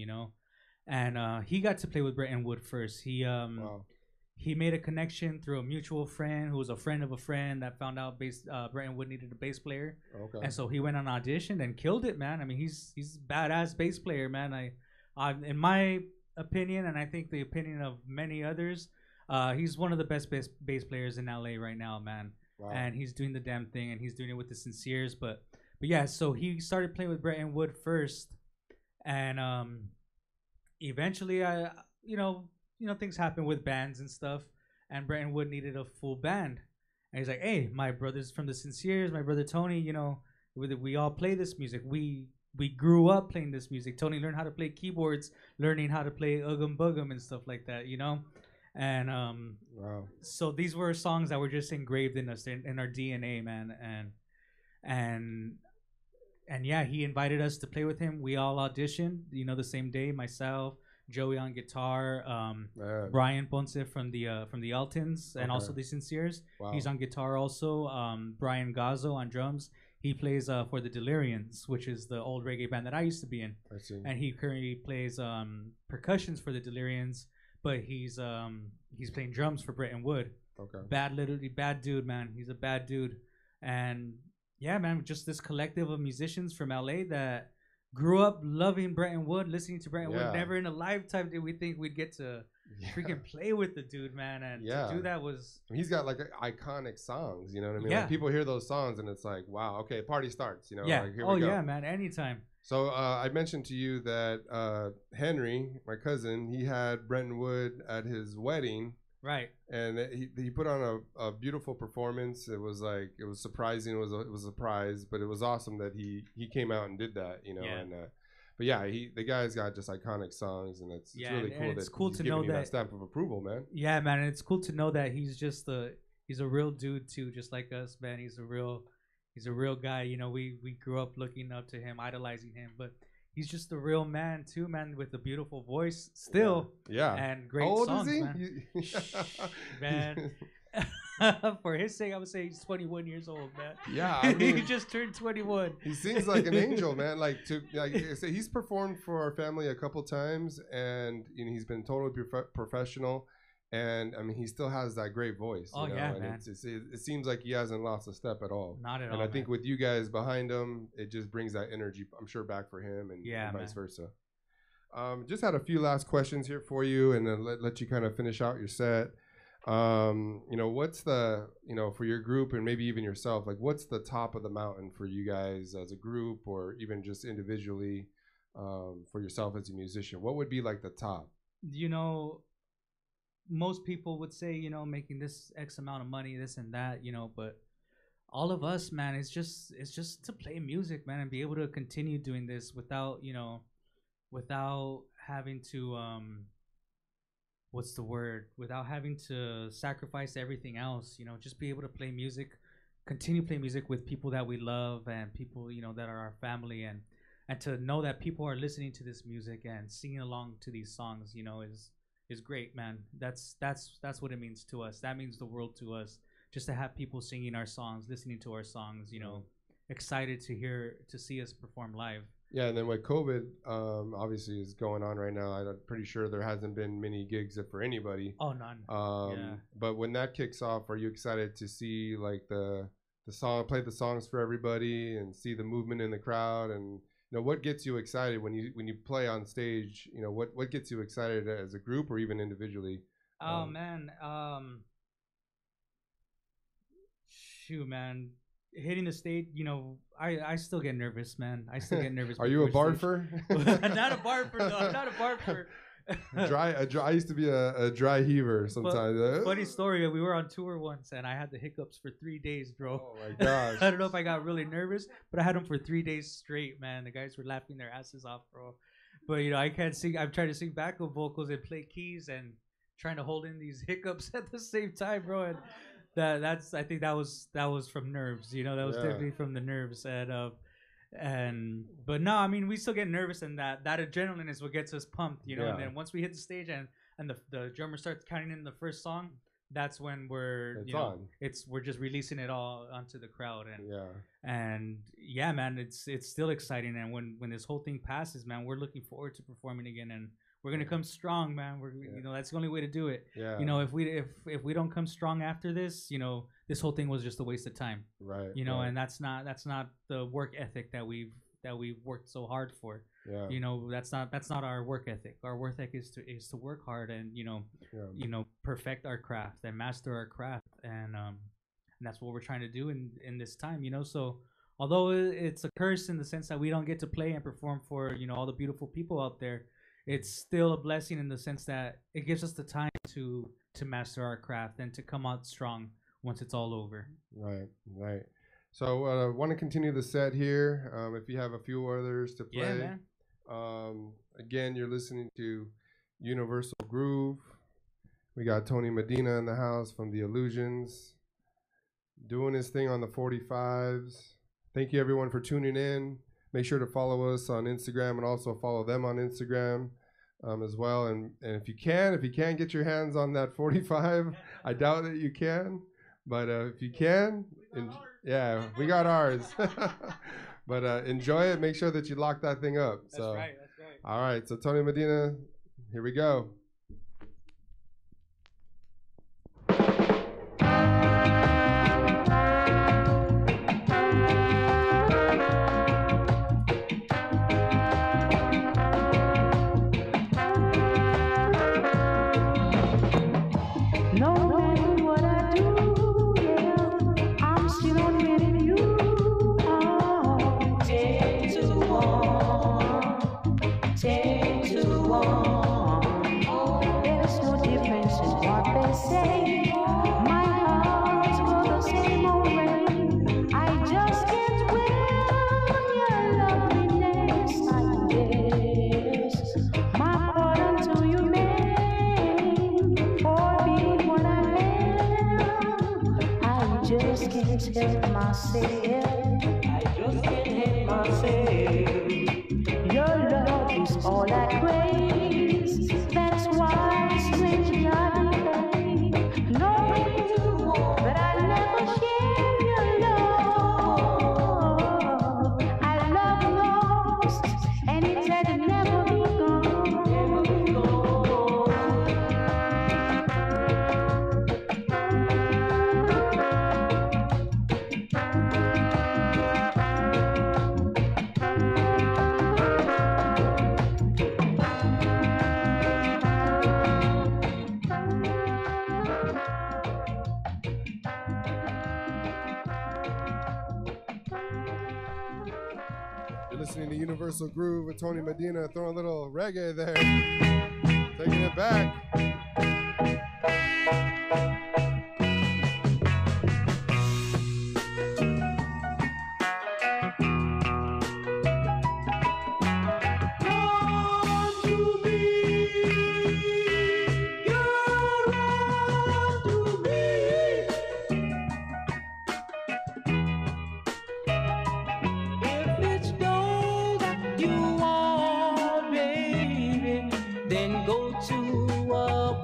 Speaker 2: And he got to play with Bretton Wood first. He made a connection through a mutual friend who was a friend of a friend that found out Bretton Wood needed a bass player. Okay. And so he went on audition and killed it, man. I mean, he's a badass bass player, man. I in my opinion, and I think the opinion of many others, he's one of the best bass players in LA right now, man. Wow. And he's doing the damn thing, and he's doing it with the Sinceres. But yeah, so he started playing with Bretton Wood first, and eventually things happen with bands and stuff, and Bretton Wood needed a full band, and he's like, hey, my brother's from the Sinceres, my brother Tony, we all play this music. We grew up playing this music. Tony learned how to play keyboards, learning how to play Ugum Bugum and stuff like that, and
Speaker 1: Wow.
Speaker 2: so these were songs that were just engraved in us, in our DNA, man. And yeah, he invited us to play with him. We all auditioned, the same day. Myself, Joey on guitar,
Speaker 1: Man.
Speaker 2: Brian Ponce from the Altons, and
Speaker 1: Okay.
Speaker 2: also the Sinceres.
Speaker 1: Wow.
Speaker 2: He's on guitar also. Brian Gazzo on drums. He plays for the Delirians, which is the old reggae band that I used to be in.
Speaker 1: I see.
Speaker 2: And he currently plays percussions for the Delirians, but he's playing drums for Bretton Wood.
Speaker 1: Okay.
Speaker 2: Bad dude, man. He's a bad dude. And yeah, man, just this collective of musicians from LA that grew up loving Bretton Wood, listening to Bretton
Speaker 1: Yeah.
Speaker 2: Wood. Never in a lifetime did we think we'd get to freaking play with the dude, man. And
Speaker 1: Yeah.
Speaker 2: to do that was
Speaker 1: He's got like iconic songs, you know what I mean?
Speaker 2: Yeah.
Speaker 1: Like people hear those songs and it's like, wow, okay, party starts,
Speaker 2: yeah.
Speaker 1: Like, here
Speaker 2: Oh
Speaker 1: we go.
Speaker 2: yeah, man. Anytime.
Speaker 1: So I mentioned to you that Henry, my cousin, he had Bretton Wood at his wedding,
Speaker 2: Right.
Speaker 1: and he put on a beautiful performance. It was surprising. It was a surprise, but it was awesome that he came out and did that,
Speaker 2: Yeah.
Speaker 1: And but yeah, the guy's got just iconic songs, and it's
Speaker 2: Yeah,
Speaker 1: really
Speaker 2: and
Speaker 1: cool
Speaker 2: it's
Speaker 1: that
Speaker 2: cool
Speaker 1: he's
Speaker 2: to
Speaker 1: giving
Speaker 2: know
Speaker 1: you that
Speaker 2: that-
Speaker 1: stamp of approval, man.
Speaker 2: Yeah, man. And it's cool to know that he's just he's a real dude too, just like us, man. He's a real guy. We grew up looking up to him, idolizing him, but he's just a real man too, man, with a beautiful voice still.
Speaker 1: Yeah.
Speaker 2: And great
Speaker 1: How old
Speaker 2: songs,
Speaker 1: is he?
Speaker 2: man. Man. For his sake, I would say he's 21 years old, man.
Speaker 1: Yeah, I mean,
Speaker 2: he just turned 21.
Speaker 1: he sings like an angel, man. Like I say, he's performed for our family a couple times, and he's been totally professional. And I mean, he still has that great voice.
Speaker 2: Oh, yeah,
Speaker 1: and
Speaker 2: man.
Speaker 1: it seems like he hasn't lost a step at all.
Speaker 2: Not at all.
Speaker 1: And I think
Speaker 2: man.
Speaker 1: with you guys behind him, it just brings that energy, I'm sure, back for him, and,
Speaker 2: Yeah,
Speaker 1: and vice
Speaker 2: man.
Speaker 1: versa. Just had a few last questions here for you, and then let you kind of finish out your set. What's the, for your group and maybe even yourself, like what's the top of the mountain for you guys as a group, or even just individually, for yourself as a musician? What would be like the top?
Speaker 2: Most people would say, making this X amount of money, this and that, but all of us, man, it's just to play music, man, and be able to continue doing this without having to, without having to sacrifice everything else, just be able to play music, continue playing music with people that we love and people, that are our family, and to know that people are listening to this music and singing along to these songs, is great, man. That's what it means to us. That means the world to us. Just to have people singing our songs, listening to our songs, excited to see us perform live.
Speaker 1: Yeah, and then with COVID, obviously is going on right now, I'm pretty sure there hasn't been many gigs for anybody.
Speaker 2: Oh, none. Yeah.
Speaker 1: But when that kicks off, are you excited to see like the play the songs for everybody and see the movement in the crowd? And what gets you excited when you play on stage? What gets you excited as a group or even individually?
Speaker 2: Oh man, shoot, man, hitting the stage. I still get nervous, man. I still get nervous.
Speaker 1: Are you a
Speaker 2: before stage.
Speaker 1: barfer?
Speaker 2: Not a barfer, though. I'm not a barfer.
Speaker 1: I used to be a dry heaver sometimes.
Speaker 2: Funny story. We were on tour once, and I had the hiccups for 3 days, bro.
Speaker 1: Oh my gosh!
Speaker 2: I don't know if I got really nervous, but I had them for 3 days straight, man. The guys were laughing their asses off, bro. But I can't sing. I'm trying to sing backup vocals and play keys and trying to hold in these hiccups at the same time, bro. And that's I think that was from nerves. That was definitely from the nerves. But no, I mean, we still get nervous, and that adrenaline is what gets us pumped,
Speaker 1: Yeah.
Speaker 2: And then once we hit the stage and the drummer starts counting in the first song, that's when we're we're just releasing it all onto the crowd, and yeah, man, it's still exciting. And when this whole thing passes, man, we're looking forward to performing again, and we're gonna come strong, man. That's the only way to do it.
Speaker 1: Yeah.
Speaker 2: If we don't come strong after this, this whole thing was just a waste of time.
Speaker 1: Right.
Speaker 2: Right. And that's not the work ethic that we've worked so hard for.
Speaker 1: Yeah.
Speaker 2: That's not our work ethic. Our work ethic is to work hard and perfect our craft and master our craft, and that's what we're trying to do in this time. So although it's a curse in the sense that we don't get to play and perform for all the beautiful people out there, it's still a blessing in the sense that it gives us the time to master our craft and to come out strong once it's all over.
Speaker 1: Right, right. So I want to continue the set here. If you have a few others to play.
Speaker 2: Yeah, man.
Speaker 1: Again, you're listening to Universal Groove. We got Tony Medina in the house from The Illusions, doing his thing on the 45s. Thank you, everyone, for tuning in. Make sure to follow us on Instagram and also follow them on Instagram as well. And if you can get your hands on that 45, I doubt that you can. But if you can, yeah, we got ours. But enjoy it. Make sure that you lock that thing up.
Speaker 2: That's right.
Speaker 1: All right. So Tony Medina, here we go. Listening to Universal Groove with Tony Medina, throwing a little reggae there, taking it back.
Speaker 3: Then go to a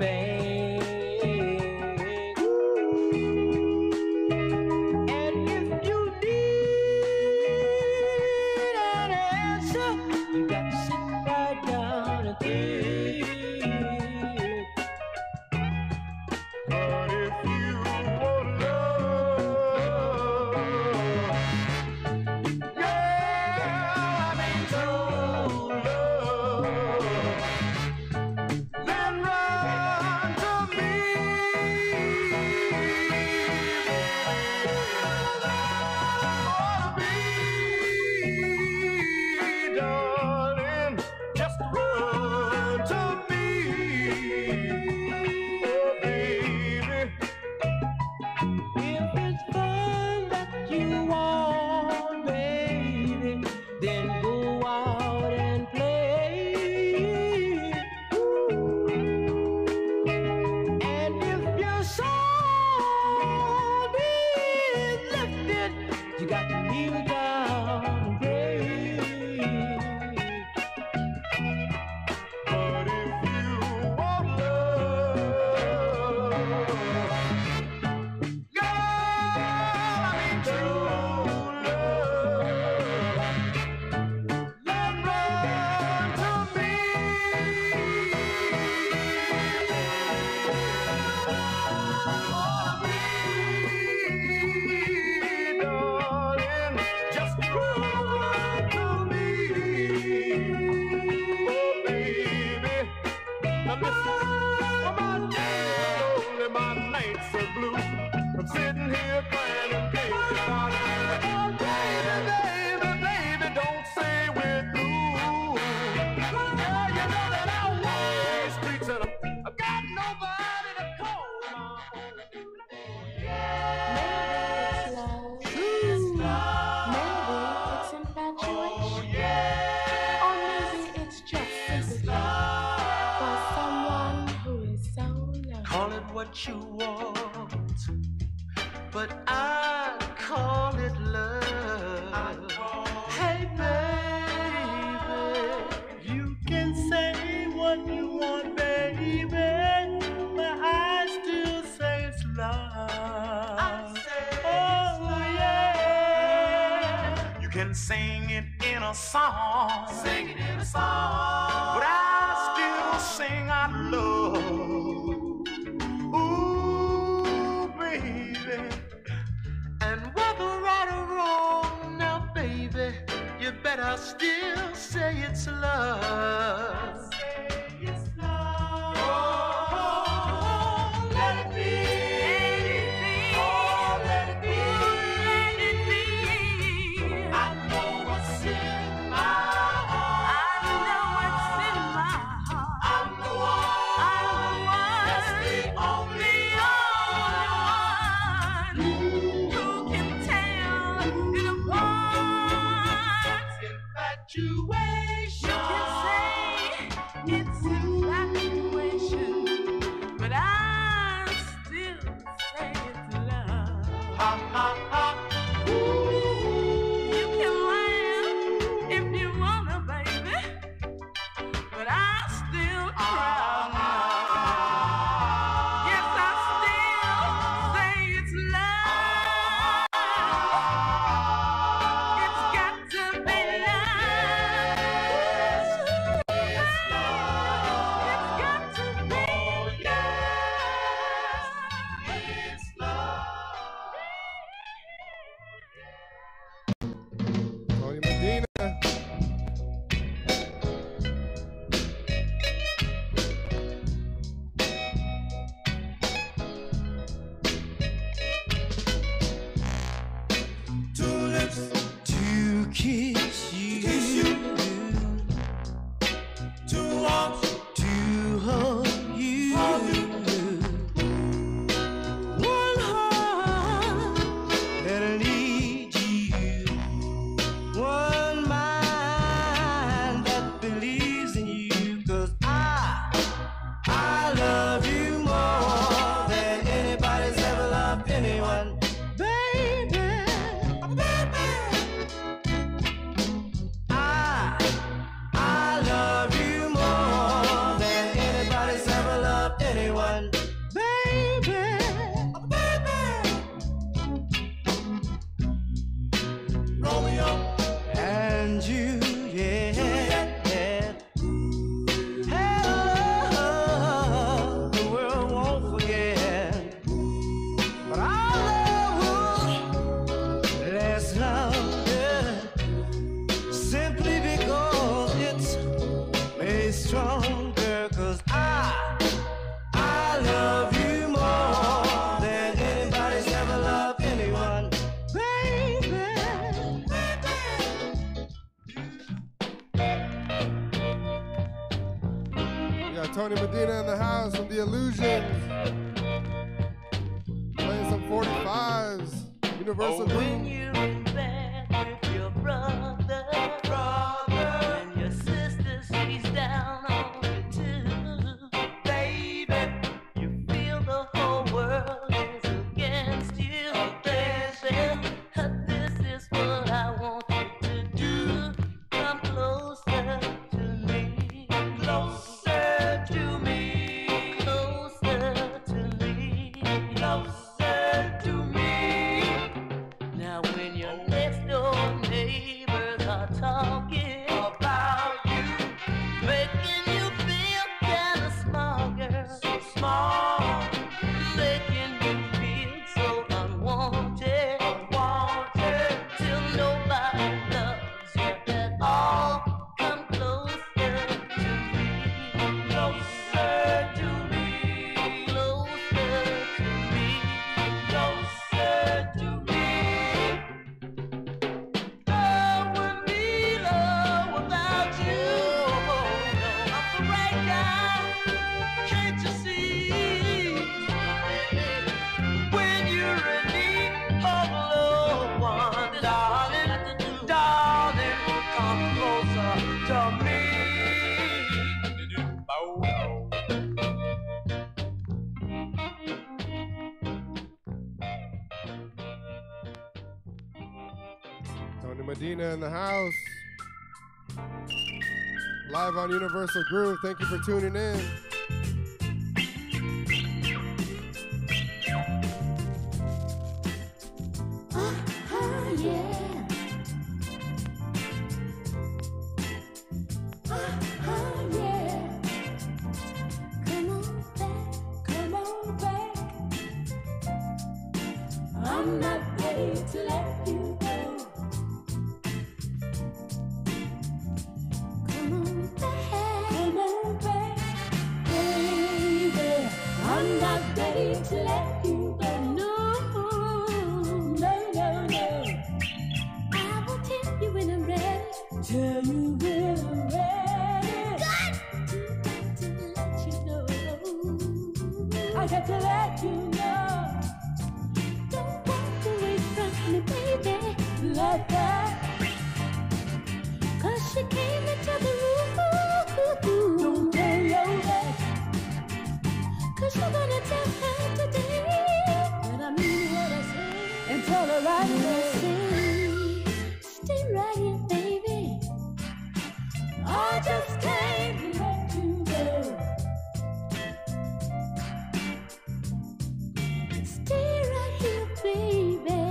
Speaker 7: what you want, but I call it love. Hey baby, you can say what you want, baby, but I still say it's love. Oh yeah, you can sing it in a song, but I still sing out love. Ooh, baby. And whether right or wrong, now, baby, you better still say it's love. Oh, let it be. Oh, let it be. I know what's in my heart. I know what's in my heart. I'm the one. That's the only one who can tell it apart. Infatuation. You can say it's infatuation, but I still say it's love. Ha ha ha. You can laugh if you wanna, baby, but I still cry. Yes, I still say it's love. It's got to be love. It's got to be
Speaker 1: Tony Medina.
Speaker 7: Two lips to kiss you, two arms to hold you, one heart that'll lead you, one mind that believes in you. 'Cause I love you more than anybody's ever loved anyone. Baby, I love you more than anybody's ever loved anyone. Baby, Romeo and Juliet. Hello, the world won't forget. But our love will last longer, simply because it's made stronger. 'Cause I love you more than anybody's ever loved anyone. Baby,
Speaker 1: We got Tony Medina in the house from The Illusions. Playing some 45s. Universal
Speaker 7: when
Speaker 1: Groove.
Speaker 7: you're in bed with your brother, and your sister, she's down on you too. Baby, you feel the whole world is against you. Baby, this is what I want you to do. Come closer to me. Closer to me. Closer to me. Closer to me. Now when your next door neighbors are talking,
Speaker 1: Medina in the house. Live on Universal Groove. Thank you for tuning in.
Speaker 8: I'm not ready to let you go. Come on back, baby. I'm not ready to let you go. No. I will tell you when I'm ready. Tell you when I'm ready. Got to let you know. I got to let you know. Me, baby, like that. 'Cause she came into the room. Don't tell your back. 'Cause you're gonna tell her today that I mean what I say. And tell her right away. Stay right here, baby. I just can't let you go. Stay right here, baby.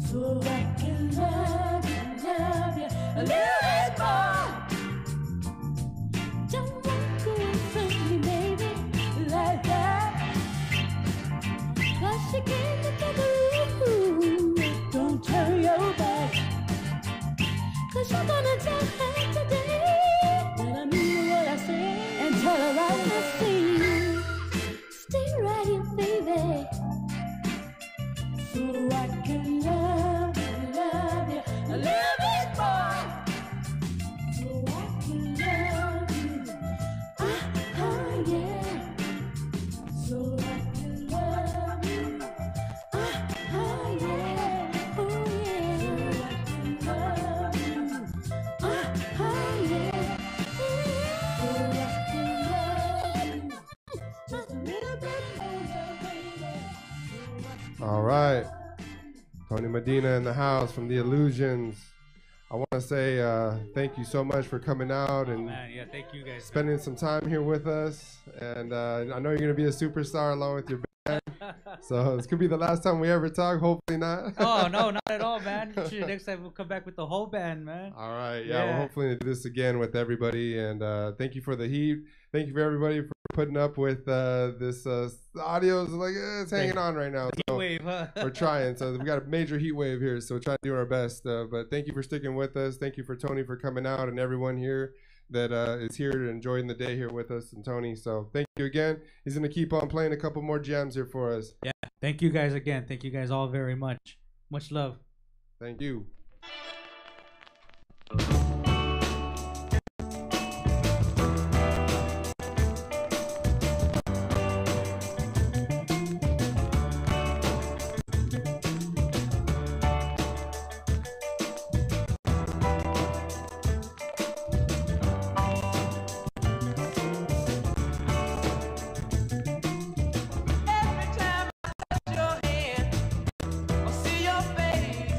Speaker 8: So I can love you a little bit more. Don't walk away from me, baby, like that. 'Cause she came into the room. Don't turn your back. 'Cause you're gonna tell her today that I mean what I say. And tell her right what I see. Stay right here, baby. So I can love you a little bit more. So I can love you, yeah. So I can love you, yeah. Oh yeah. So I can love you, yeah. So I can love you just a little bit more, baby.
Speaker 1: All right. Tony Medina in the house from The Illusions. I want to say thank you so much for coming out and
Speaker 2: Man, yeah, thank you guys.
Speaker 1: spending some time here with us. And I know you're going to be a superstar along with your band. So this could be the last time we ever talk. Hopefully not.
Speaker 2: Oh, no, not at all, man. Sure, next time we'll come back with the whole band, man.
Speaker 1: All right.
Speaker 2: Yeah.
Speaker 1: Well, hopefully do this again with everybody. And thank you for the heat. Thank you for everybody for putting up with this audio. Is like it's hanging on right now.
Speaker 2: Heat wave, huh?
Speaker 1: We're trying. So we got a major heat wave here. So we're trying to do our best. But thank you for sticking with us. Thank you for Tony for coming out and everyone here that is here and enjoying the day here with us and Tony. So thank you again. He's going to keep on playing a couple more jams here for us.
Speaker 2: Yeah. Thank you guys again. Thank you guys all very much. Much love.
Speaker 1: Thank you.
Speaker 6: Every time I touch your hand or see your face,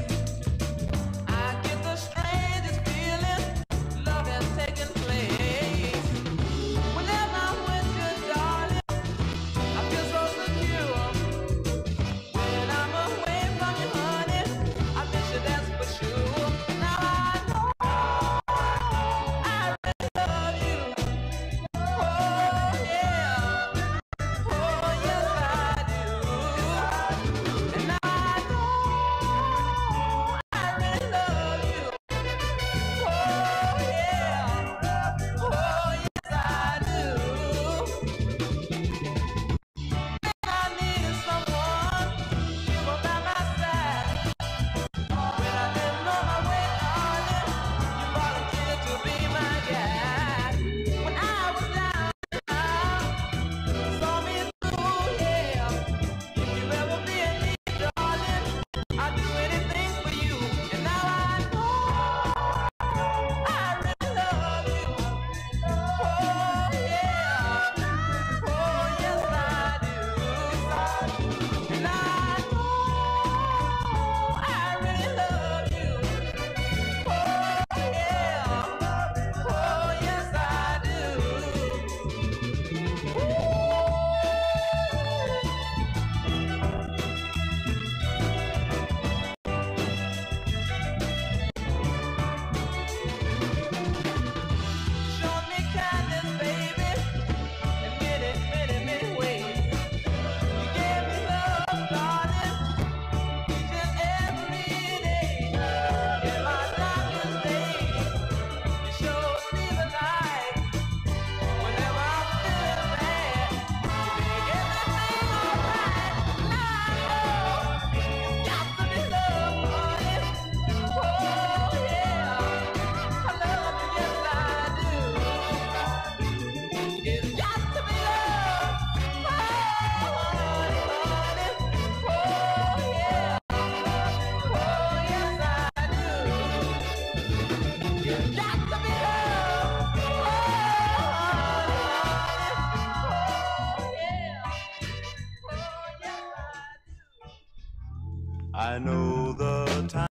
Speaker 4: I know the time.